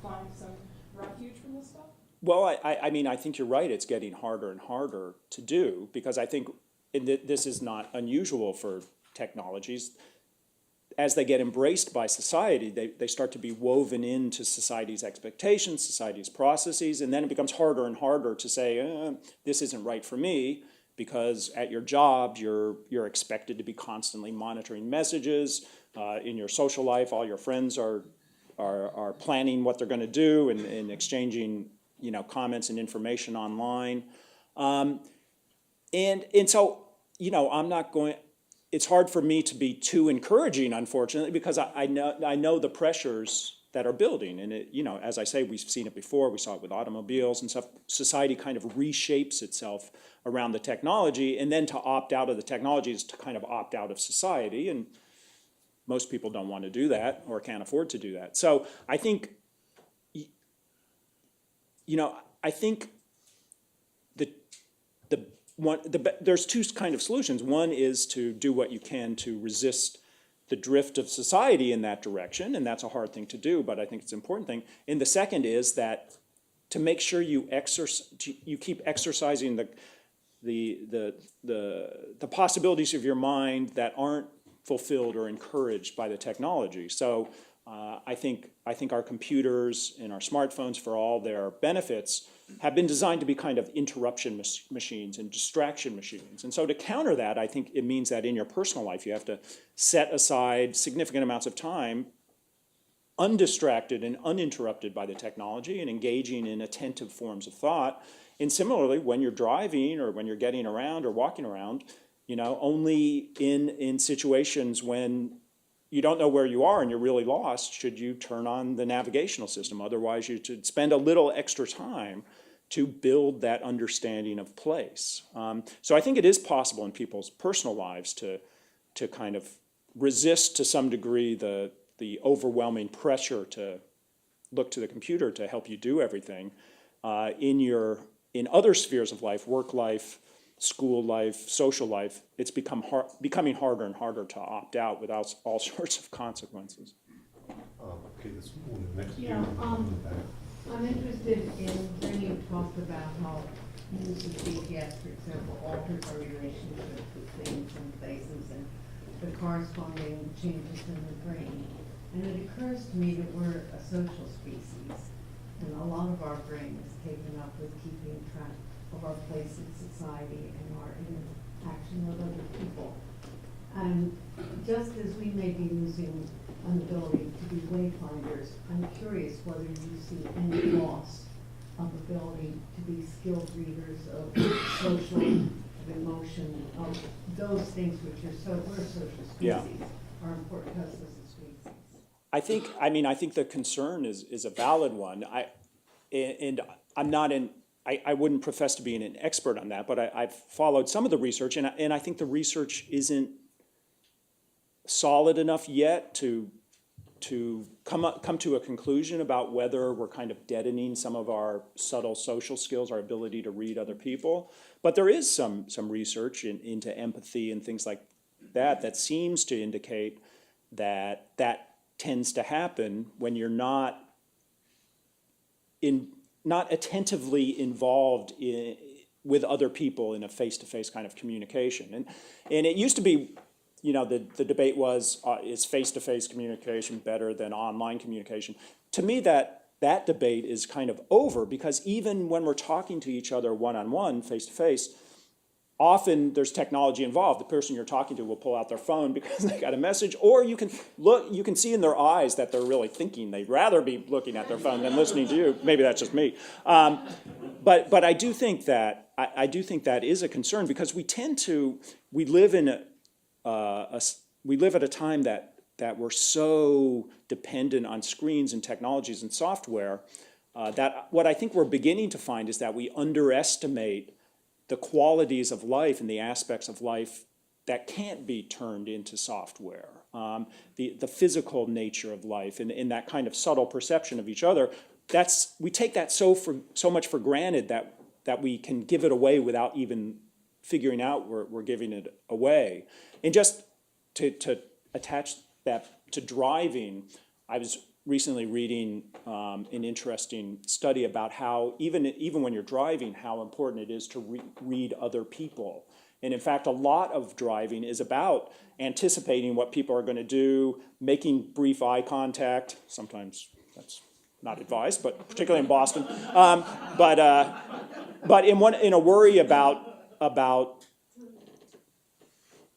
find some refuge from this stuff? Well, I mean, I think you're right. It's getting harder and harder to do, because I think this is not unusual for technologies. As they get embraced by society, they start to be woven into society's expectations, society's processes, and then it becomes harder and harder to say, this isn't right for me, because at your job, you're expected to be constantly monitoring messages. In your social life, all your friends are planning what they're going to do and exchanging comments and information online. And so, I'm not going, it's hard for me to be too encouraging, unfortunately, because I know the pressures that are building. And it, as I say, we've seen it before. We saw it with automobiles and stuff. Society kind of reshapes itself around the technology, and then to opt out of the technology is to kind of opt out of society. And most people don't want to do that or can't afford to do that. So I think, I think the there's two kind of solutions. One is to do what you can to resist the drift of society in that direction, and that's a hard thing to do, but I think it's an important thing. And the second is that to make sure you keep exercising the possibilities of your mind that aren't fulfilled or encouraged by the technology. So I think our computers and our smartphones, for all their benefits, have been designed to be kind of interruption machines and distraction machines. And so to counter that, I think it means that in your personal life, you have to set aside significant amounts of time undistracted and uninterrupted by the technology and engaging in attentive forms of thought. And similarly, when you're driving or when you're getting around or walking around, only in situations when you don't know where you are and you're really lost should you turn on the navigational system. Otherwise, you should spend a little extra time to build that understanding of place. So I think it is possible in people's personal lives to kind of resist to some degree the overwhelming pressure to look to the computer to help you do everything. In other spheres of life, work life, school life, social life, it's becoming harder and harder to opt out without all sorts of consequences. Okay, this one, next. Yeah, I'm interested in when you talked about how use of GPS, for example, alters our relationship with things and places and the corresponding changes in the brain. And it occurs to me that we're a social species, and a lot of our brain is taken up with keeping track of our place in society and our interaction with other people. And just as we may be losing an ability to be wayfinders, I'm curious whether you see any loss of ability to be skilled readers of social, of emotion, of those things which we're a social species, are important to us as a species. I think the concern is a valid one. I wouldn't profess to be an expert on that, but I've followed some of the research, and I think the research isn't solid enough yet to come to a conclusion about whether we're kind of deadening some of our subtle social skills, our ability to read other people. But there is some research into empathy and things like that seems to indicate that tends to happen when you're not attentively involved with other people in a face-to-face kind of communication. And it used to be, the debate was, is face-to-face communication better than online communication? To me, that debate is kind of over, because even when we're talking to each other one-on-one, face-to-face, often there's technology involved. The person you're talking to will pull out their phone because they got a message, or you can see in their eyes that they're really thinking they'd rather be looking at their phone than listening to you. Maybe that's just me. But I do think that is a concern, because we live at a time that we're so dependent on screens and technologies and software that what I think we're beginning to find is that we underestimate the qualities of life and the aspects of life that can't be turned into software. The physical nature of life and that kind of subtle perception of each other, we take that so much for granted that we can give it away without even figuring out we're giving it away. And just to attach that to driving, I was recently reading an interesting study about how even when you're driving, how important it is to read other people. And in fact, a lot of driving is about anticipating what people are going to do, making brief eye contact. Sometimes that's not advised, but particularly in Boston. But in a worry about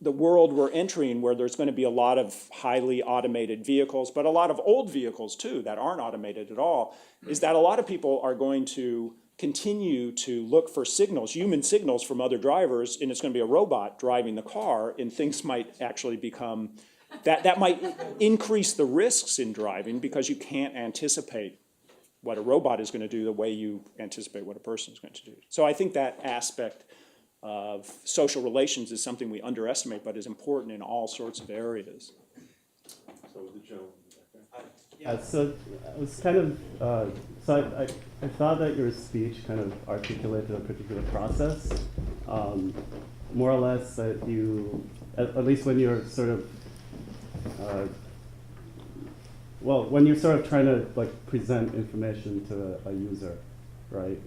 the world we're entering, where there's going to be a lot of highly automated vehicles, but a lot of old vehicles too that aren't automated at all, is that a lot of people are going to continue to look for signals, human signals from other drivers, and it's going to be a robot driving the car, and things might actually become, that might increase the risks in driving, because you can't anticipate what a robot is going to do the way you anticipate what a person is going to do. So I think that aspect of social relations is something we underestimate, but is important in all sorts of areas. So the gentleman back there. So I was kind of, I thought that your speech kind of articulated a particular process, more or less that you, at least when you're sort of, when you're sort of trying to like present information to a user, right?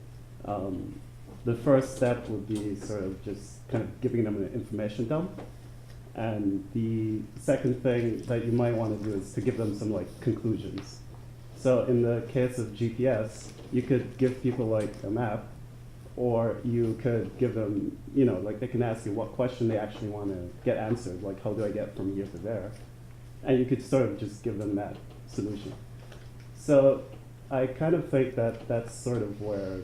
The first step would be sort of just kind of giving them an information dump. And the second thing that you might want to do is to give them some like conclusions. So in the case of GPS, you could give people like a map, or you could give them, you know, like they can ask you what question they actually want to get answered, like how do I get from here to there? And you could sort of just give them that solution. So I kind of think that that's sort of where,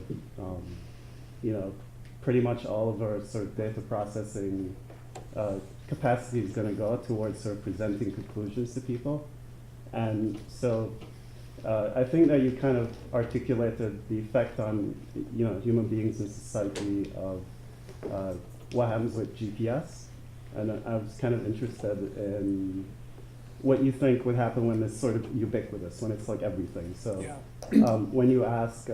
you know, pretty much all of our sort of data processing capacity is going to go towards sort of presenting conclusions to people. And so I think that you kind of articulated the effect on, you know, human beings in society of what happens with GPS. And I was kind of interested in what you think would happen when it's sort of ubiquitous, when it's like everything. So when you ask,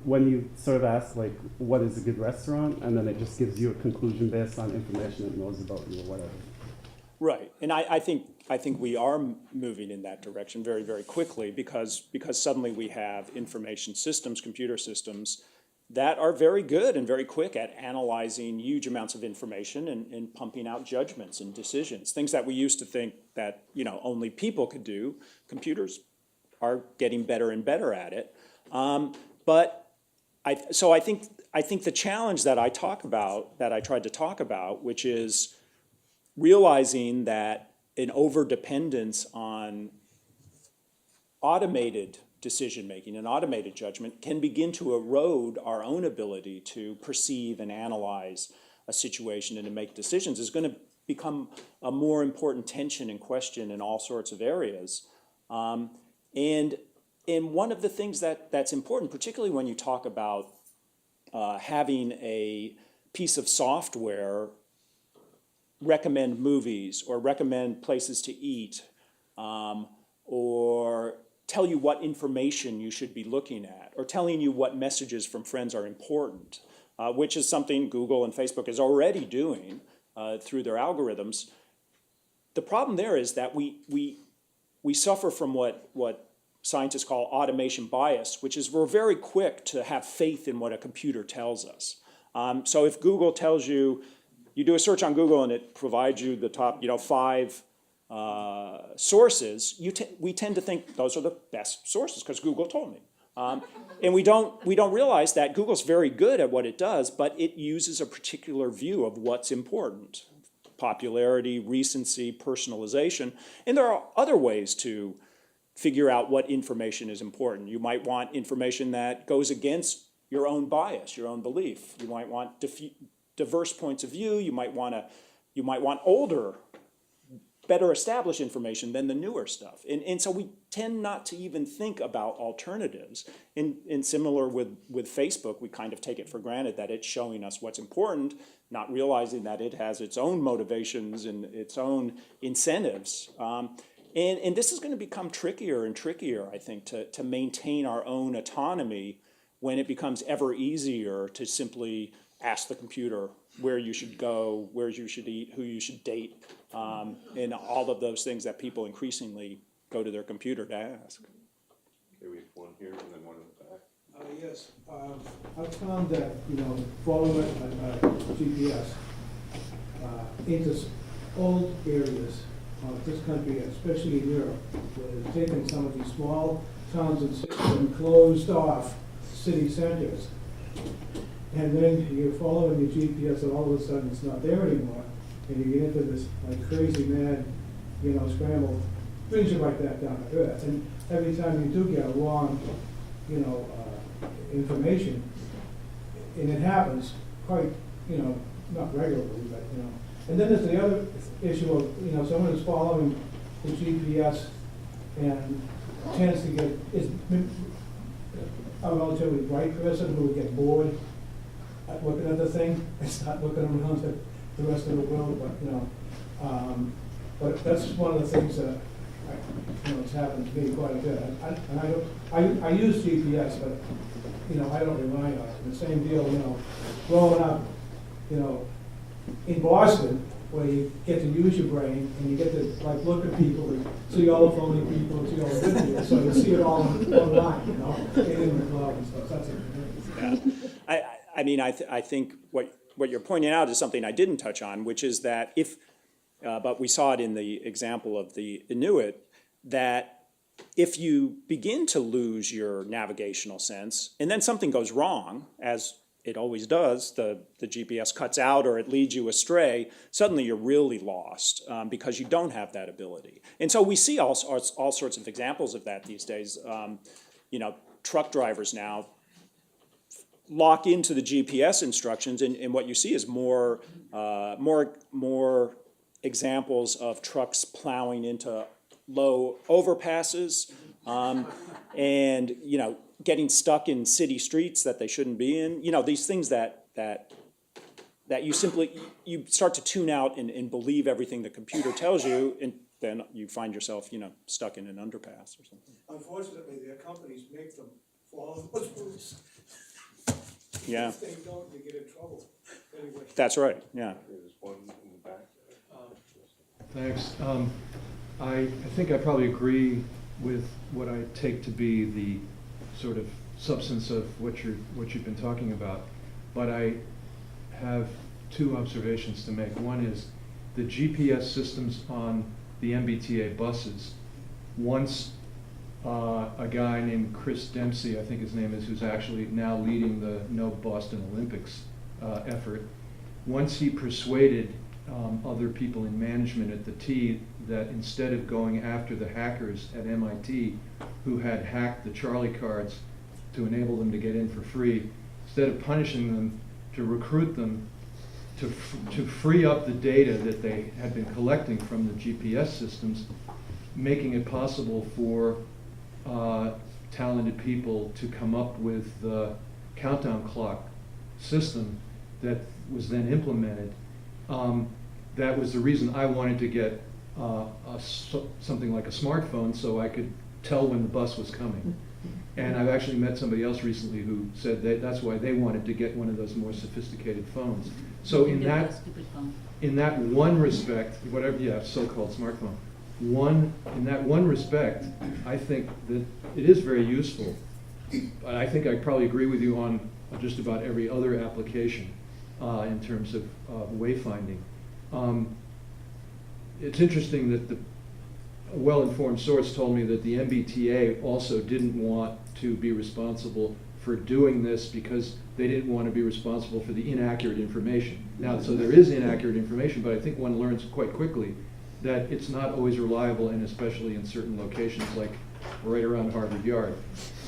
when you sort of ask like, what is a good restaurant, and then it just gives you a conclusion based on information it knows about you or whatever. Right, and I think we are moving in that direction very, very quickly because suddenly we have information systems, computer systems, that are very good and very quick at analyzing huge amounts of information and pumping out judgments and decisions. Things that we used to think that, you know, only people could do, computers are getting better and better at it. So I think the challenge that I talk about, that I tried to talk about, which is realizing that an overdependence on automated decision-making and automated judgment can begin to erode our own ability to perceive and analyze a situation and to make decisions is going to become a more important tension and question in all sorts of areas. And one of the things that's important, particularly when you talk about having a piece of software recommend movies or recommend places to eat or tell you what information you should be looking at or telling you what messages from friends are important, which is something Google and Facebook is already doing through their algorithms. The problem there is that we suffer from what scientists call automation bias, which is we're very quick to have faith in what a computer tells us. So if Google tells you, you do a search on Google and it provides you the top, 5 sources, we tend to think those are the best sources because Google told me. And we don't realize that Google's very good at what it does, but it uses a particular view of what's important. Popularity, recency, personalization, and there are other ways to figure out what information is important. You might want information that goes against your own bias, your own belief. You might want diverse points of view. You might want older, better established information than the newer stuff. And so we tend not to even think about alternatives. And similar with Facebook, we kind of take it for granted that it's showing us what's important, not realizing that it has its own motivations and its own incentives. And this is going to become trickier and trickier, I think, to maintain our own autonomy when it becomes ever easier to simply ask the computer where you should go, where you should eat, who you should date, and all of those things that people increasingly go to their computer to ask. Okay, we have one here and then one in the back. Yes, I've found that, following GPS into old areas of this country, especially in Europe, where they've taken some of these small towns and cities and closed off city centers. And then you're following your GPS and all of a sudden it's not there anymore. And you get into this like crazy mad, scramble, brings you right back down to earth. And every time you do get a wrong, information, and it happens quite, not regularly, but, And then there's the other issue of, someone who's following the GPS and tends to get, is a relatively bright person who will get bored at looking at the thing and start looking around at the rest of the world, but, but that's one of the things that It's happened to me quite a bit. And I use GPS, but, I don't rely on it. The same deal, growing up, in Boston, where you get to use your brain and you get to like look at people and see all the phony people and see all the good people, so you see it all online, get in the club and stuff. That's it. Yeah. I mean, I think what you're pointing out is something I didn't touch on, which is that but we saw it in the example of the Inuit, that if you begin to lose your navigational sense, and then something goes wrong, as it always does, the GPS cuts out or it leads you astray, suddenly you're really lost because you don't have that ability. And so we see all sorts of examples of that these days. Truck drivers now lock into the GPS instructions, and what you see is more examples of trucks plowing into low overpasses, and getting stuck in city streets that they shouldn't be in. These things that you start to tune out and believe everything the computer tells you, and then you find yourself stuck in an underpass or something. Unfortunately, their companies make them follow those rules. Yeah. If they don't, you get in trouble. Anyway. That's right. Yeah. There's one in the back. Thanks. I think I probably agree with what I take to be the sort of substance of what you've been talking about, but I have two observations to make. One is the GPS systems on the MBTA buses. Once a guy named Chris Dempsey, I think his name is, who's actually now leading the No Boston Olympics effort, once he persuaded other people in management at the T that instead of going after the hackers at MIT who had hacked the Charlie cards to enable them to get in for free, instead of punishing them, to recruit them to free up the data that they had been collecting from the GPS systems, making it possible for talented people to come up with the countdown clock system that was then implemented. That was the reason I wanted to get something like a smartphone so I could tell when the bus was coming. And I've actually met somebody else recently who said that's why they wanted to get one of those more sophisticated phones. So in that one respect, so-called smartphone, in that one respect, I think that it is very useful. But I think I probably agree with you on just about every other application in terms of wayfinding. It's interesting that a well-informed source told me that the MBTA also didn't want to be responsible for doing this because they didn't want to be responsible for the inaccurate information. Now, so there is inaccurate information, but I think one learns quite quickly that it's not always reliable, and especially in certain locations like right around Harvard Yard.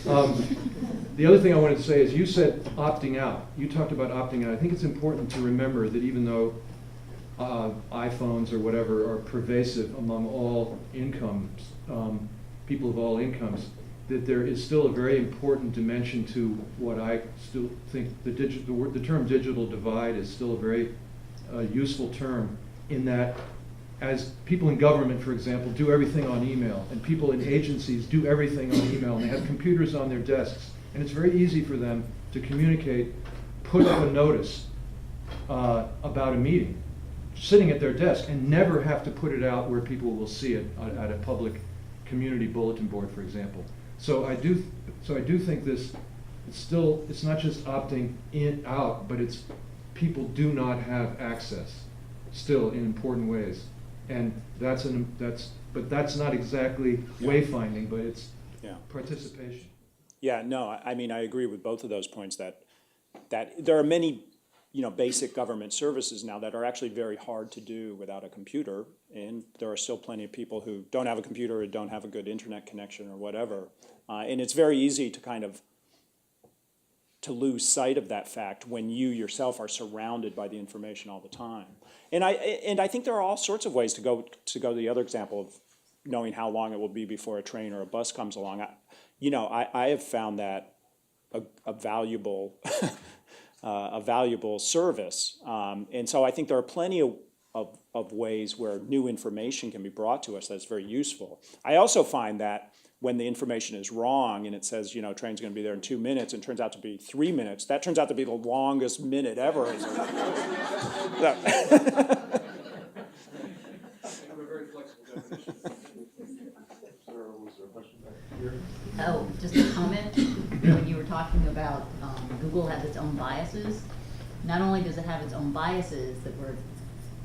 The other thing I wanted to say is you said opting out. You talked about opting out. I think it's important to remember that even though iPhones or whatever are pervasive among all incomes, people of all incomes, that there is still a very important dimension to what I still think the term digital divide is still a very useful term, in that as people in government, for example, do everything on email, and people in agencies do everything on email, and they have computers on their desks, and it's very easy for them to communicate, put up a notice about a meeting, sitting at their desk, and never have to put it out where people will see it at a public community bulletin board, for example. So I do think it's not just opting out, but it's people do not have access still in important ways, and that's not exactly wayfinding, but it's participation. Yeah, no, I mean, I agree with both of those points, that there are many basic government services now that are actually very hard to do without a computer, and there are still plenty of people who don't have a computer or don't have a good internet connection or whatever, and it's very easy to lose sight of that fact when you yourself are surrounded by the information all the time. And I think there are all sorts of ways to go to the other example of knowing how long it will be before a train or a bus comes along. I have found that a valuable a valuable service, and so I think there are plenty of of ways where new information can be brought to us that's very useful. I also find that when the information is wrong and it says, you know, train's going to be there in 2 minutes and turns out to be 3 minutes, that turns out to be the longest minute ever. I have a very flexible definition. Sarah, was there a question back here? Oh, just a comment. When you were talking about Google has its own biases, not only does it have its own biases that were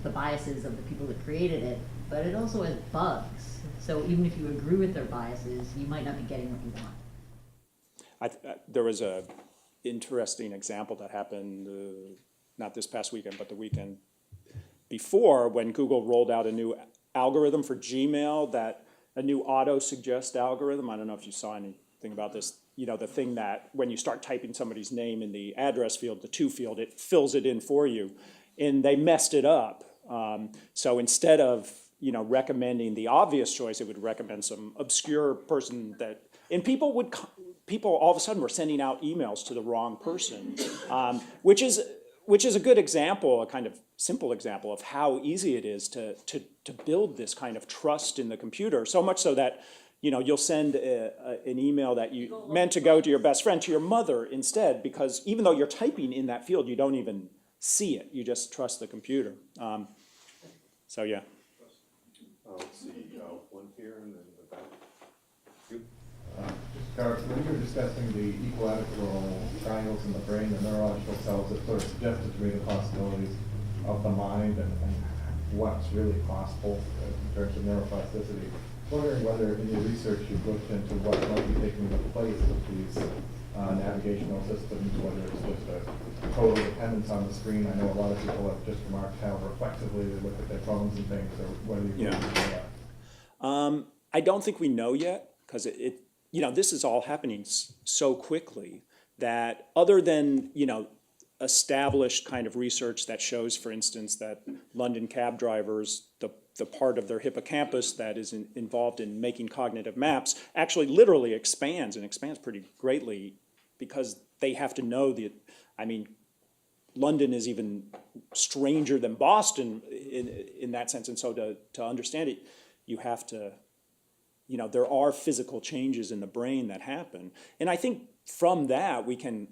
the biases of the people that created it, but it also has bugs. So even if you agree with their biases, you might not be getting what you want. There was a interesting example that happened, not this past weekend, but the weekend before, when Google rolled out a new algorithm for Gmail, that a new auto-suggest algorithm. I don't know if you saw anything about this. You know, the thing that when you start typing somebody's name in the address field, the to field, it fills it in for you. And they messed it up. So instead of, you know, recommending the obvious choice, it would recommend some obscure person that, and people all of a sudden were sending out emails to the wrong person, which is a good example, a kind of simple example of how easy it is to build this kind of trust in the computer, so much so that, you know, you'll send an email that you meant to go to your best friend, to your mother instead, because even though you're typing in that field, you don't even see it. You just trust the computer. So yeah. Let's see, one here and then the back. You? Carr, when you were discussing the equilateral triangles in the brain, the neurological cells, it sort of suggested to me the possibilities of the mind and what's really possible in terms of neuroplasticity. Wondering whether in your research you've looked into what might be taking the place of these navigational systems, whether it's just a total dependence on the screen. I know a lot of people have just remarked how reflexively they look at their phones and things, or whether you can do that. I don't think we know yet, because you know, this is all happening so quickly that other than, you know, established kind of research that shows, for instance, that London cab drivers, the part of their hippocampus that is involved in making cognitive maps actually literally expands, and expands pretty greatly, because they have to know I mean, London is even stranger than Boston in that sense, and so to understand it, you have to, you know, there are physical changes in the brain that happen. And I think from that we can,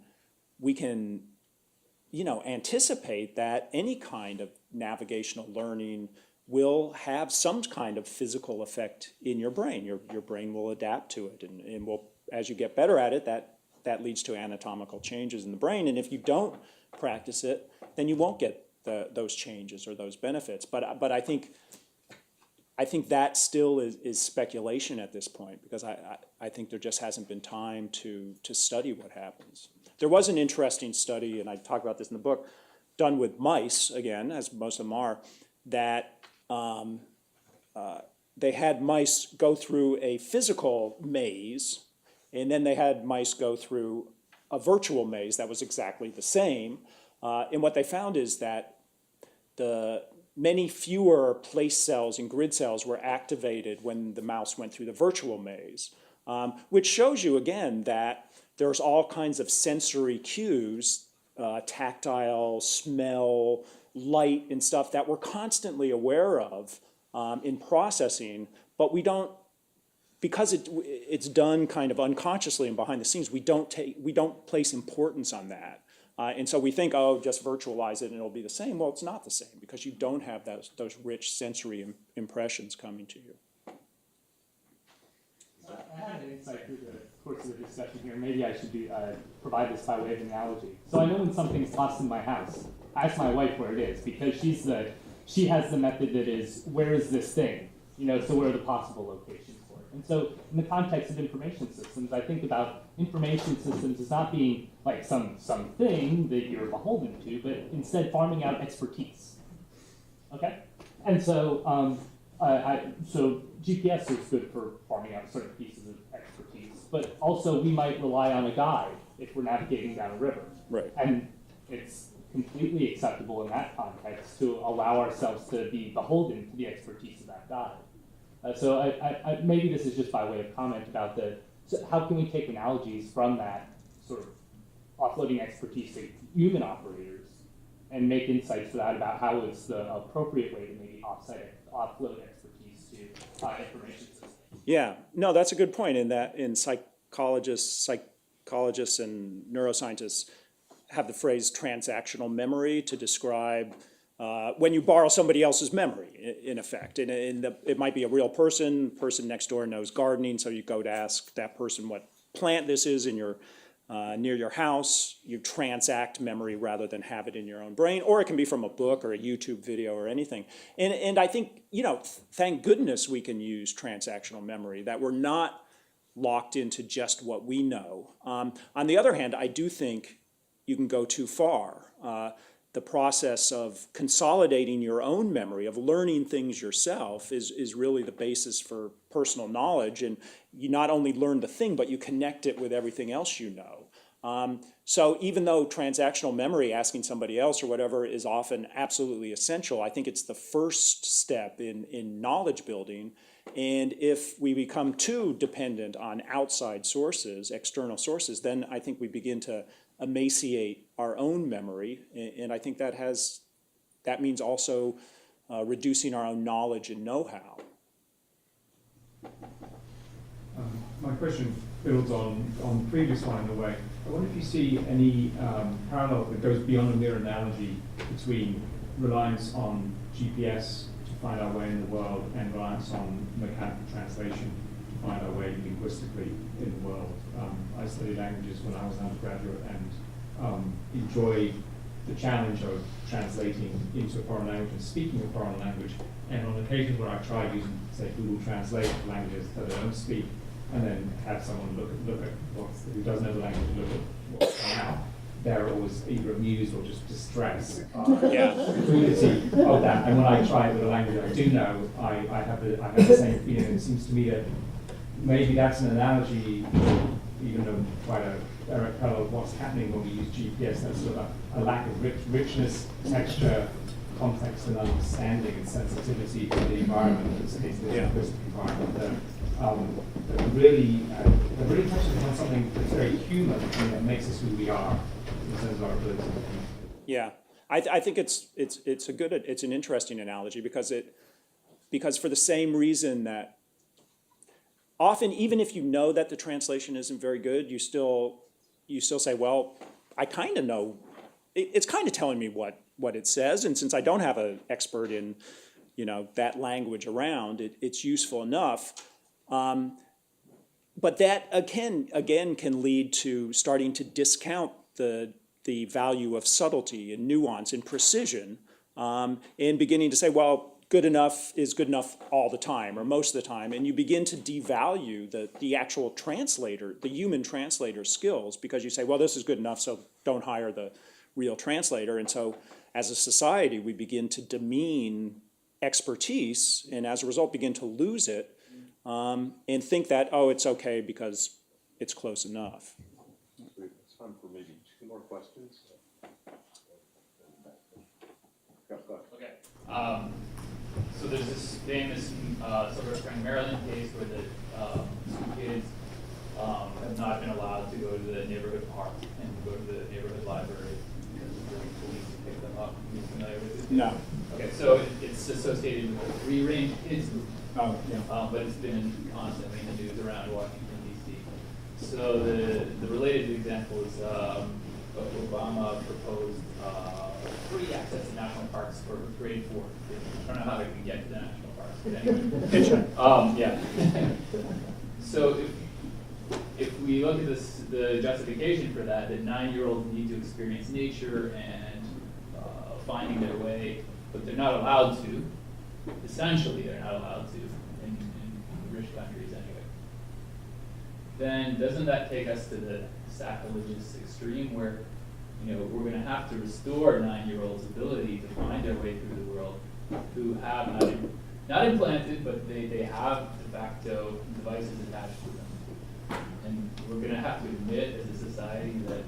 you know, anticipate that any kind of navigational learning will have some kind of physical effect in your brain. Your brain will adapt to it, and will, as you get better at it, that leads to anatomical changes in the brain. And if you don't practice it, then you won't get those changes or those benefits. But I think that still is speculation at this point, because I think there just hasn't been time to study what happens. There was an interesting study, and I talk about this in the book, done with mice, again, as most of them are, that they had mice go through a physical maze, and then they had mice go through a virtual maze that was exactly the same. And what they found is that the many fewer place cells and grid cells were activated when the mouse went through the virtual maze, which shows you, again, that there's all kinds of sensory cues, tactile, smell, light, and stuff that we're constantly aware of in processing, but we don't, because it's done kind of unconsciously and behind the scenes, we don't place importance on that. And so we think, oh, just virtualize it and it'll be the same. Well, it's not the same, because you don't have those rich sensory impressions coming to you. I had an insight through the course of the discussion here. Maybe I should provide this by way of analogy. So I know when something's lost in my house, I ask my wife where it is, because she has the method that is, where is this thing? You know, so where are the possible locations for it? And so in the context of information systems, I think about information systems as not being like some thing that you're beholden to, but instead farming out expertise. Okay? And so so GPS is good for farming out certain pieces of expertise, but also we might rely on a guide if we're navigating down a river. Right. And it's completely acceptable in that context to allow ourselves to be beholden to the expertise of that guide. So I maybe this is just by way of comment about so how can we take analogies from that sort of offloading expertise to human operators and make insights for that about how it's the appropriate way to maybe offload expertise to information systems. Yeah, no, that's a good point. In that, in psychologists and neuroscientists have the phrase transactional memory to describe when you borrow somebody else's memory, in effect. And it might be a real person next door knows gardening, so you go to ask that person what plant this is in your near your house. You transact memory rather than have it in your own brain, or it can be from a book or a YouTube video or anything. And I think, thank goodness we can use transactional memory, that we're not locked into just what we know. On the other hand, I do think you can go too far. The process of consolidating your own memory, of learning things yourself, is really the basis for personal knowledge. And you not only learn the thing, but you connect it with everything else you know. So even though transactional memory, asking somebody else or whatever, is often absolutely essential, I think it's the first step in knowledge building. And if we become too dependent on outside sources, external sources, then I think we begin to emaciate our own memory, and I think that means also reducing our own knowledge and know-how. My question builds on the previous one in a way. I wonder if you see any parallel that goes beyond a mere analogy between reliance on GPS to find our way in the world and reliance on mechanical translation to find our way linguistically in the world. I studied languages when I was an undergraduate and enjoy the challenge of translating into a foreign language and speaking a foreign language. And on occasions where I try using, say, Google Translate languages that I don't speak, and then have someone look at who doesn't know the language, look at what's going out, they're always either amused or just distressed. The fluidity of that. And when I try it with a language I do know, I have the same feeling. It seems to me that maybe that's an analogy, even though quite a direct parallel of what's happening when we use GPS. That's sort of a lack of richness, texture, context, and understanding and sensitivity to the environment, in this case, the linguistic environment, that really touches upon something that's very human and that makes us who we are in terms of our ability to think. Yeah, I think it's an interesting analogy because for the same reason that often, even if you know that the translation isn't very good, you still say, well, I kind of know, it's kind of telling me what it says, and since I don't have an expert in, that language around, it's useful enough. But that again can lead to starting to discount the value of subtlety and nuance and precision, and beginning to say, well, good enough is good enough all the time or most of the time, and you begin to devalue the actual translator, the human translator skills, because you say, well, this is good enough, so don't hire the real translator. And so as a society, we begin to demean expertise, and as a result begin to lose it, and think that, oh, it's okay because it's close enough. It's time for maybe 2 more questions. Okay. So there's this famous Silver Spring, Maryland case where the 2 kids have not been allowed to go to the neighborhood park and go to the neighborhood library because the police picked them up. Are you familiar with it? No. Okay, so it's associated with the free-range kids movement. Oh, yeah. But it's been constantly in the news around Washington, D.C. So the related example is Obama proposed free access to national parks for grade 4. I don't know how they can get to the national parks, but anyway. Yeah. So if we look at the justification for that 9-year-olds need to experience nature and finding their way, but they're not allowed to. Essentially, they're not allowed to in rich countries anyway. Then doesn't that take us to the sacrilegious extreme where we're going to have to restore 9-year-olds' ability to find their way through the world, who have not implanted, but they have de facto devices attached to them. And we're going to have to admit as a society that,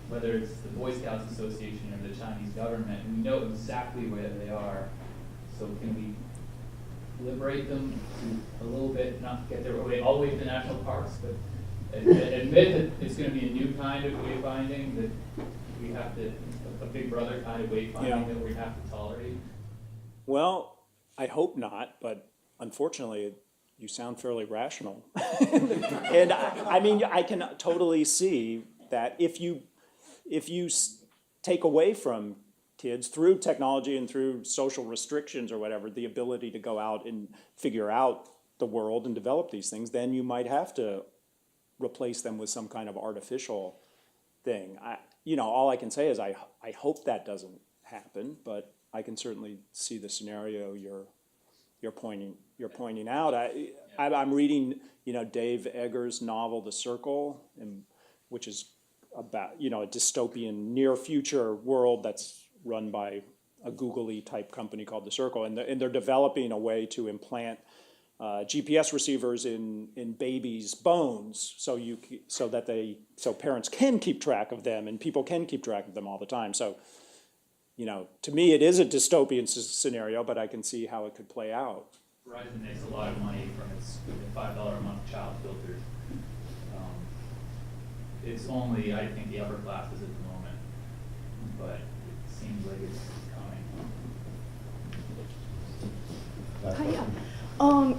whether it's the Boy Scouts Association or the Chinese government, we know exactly where they are. So can we liberate them to a little bit, not get their way all the way to the national parks, but admit that it's going to be a new kind of wayfinding, that we have to a big brother kind of wayfinding Yeah. that we have to tolerate? Well, I hope not, but unfortunately, you sound fairly rational. And I mean, I can totally see that if you take away from kids through technology and through social restrictions or whatever, the ability to go out and figure out the world and develop these things, then you might have to replace them with some kind of artificial thing. All I can say is I hope that doesn't happen, but I can certainly see the scenario you're pointing out. I'm reading Dave Eggers' novel The Circle, which is about a dystopian near future world that's run by a Google-y type company called The Circle, and they're developing a way to implant GPS receivers in babies' bones, so parents can keep track of them and people can keep track of them all the time. So, to me, it is a dystopian scenario, but I can see how it could play out. Verizon makes a lot of money from its $5 a month child filters. It's only, I think, the upper classes at the moment, but it seems like it's coming. Hi, yeah.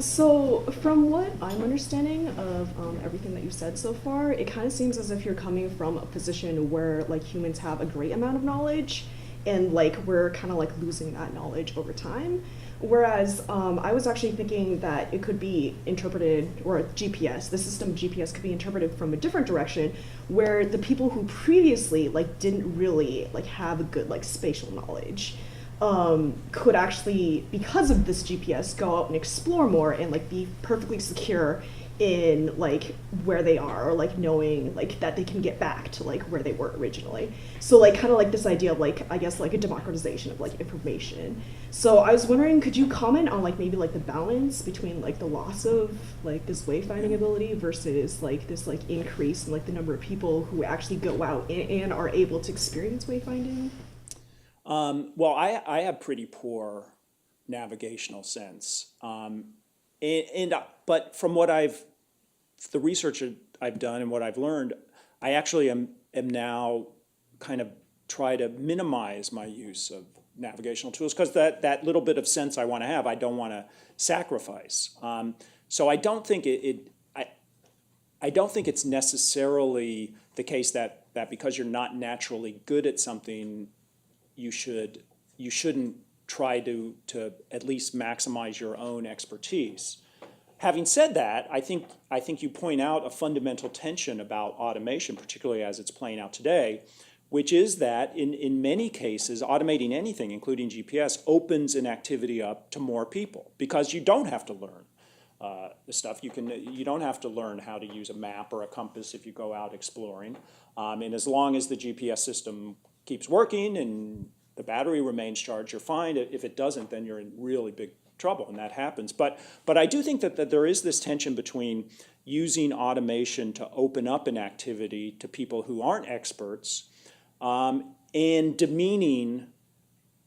So from what I'm understanding of everything that you said so far, it kind of seems as if you're coming from a position where like humans have a great amount of knowledge, and like we're kind of like losing that knowledge over time. Whereas I was actually thinking that it could be interpreted, or GPS, the system of GPS could be interpreted from a different direction, where the people who previously like didn't really like have a good like spatial knowledge could actually, because of this GPS, go out and explore more and like be perfectly secure in like where they are, or like knowing like that they can get back to like where they were originally. So like kind of like this idea of like, I guess like a democratization of like information. So I was wondering, could you comment on like maybe like the balance between like the loss of like this wayfinding ability versus like this like increase in like the number of people who actually go out and are able to experience wayfinding? Well, I have pretty poor navigational sense. But from what the research I've done and what I've learned, I actually am now kind of try to minimize my use of navigational tools, because that little bit of sense I want to have, I don't want to sacrifice. So I don't think I don't think it's necessarily the case that because you're not naturally good at something, you shouldn't try to at least maximize your own expertise. Having said that, I think you point out a fundamental tension about automation, particularly as it's playing out today, which is that in many cases, automating anything, including GPS, opens an activity up to more people, because you don't have to learn the stuff. You don't have to learn how to use a map or a compass if you go out exploring. And as long as the GPS system keeps working and the battery remains charged, you're fine. If it doesn't, then you're in really big trouble, and that happens. But I do think that there is this tension between using automation to open up an activity to people who aren't experts, and demeaning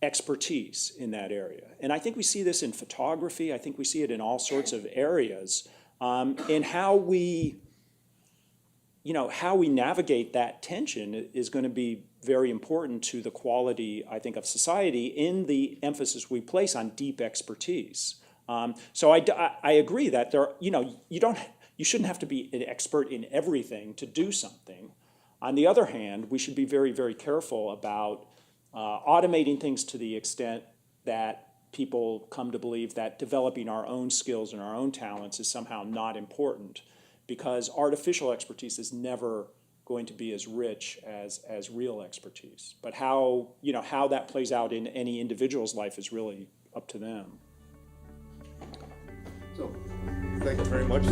expertise in that area. And I think we see this in photography. I think we see it in all sorts of areas. And how we navigate that tension is going to be very important to the quality, I think, of society in the emphasis we place on deep expertise. So I agree that you shouldn't have to be an expert in everything to do something. On the other hand, we should be very, very careful about automating things to the extent that people come to believe that developing our own skills and our own talents is somehow not important, because artificial expertise is never going to be as rich as real expertise. But how that plays out in any individual's life is really up to them. So, thank you very much.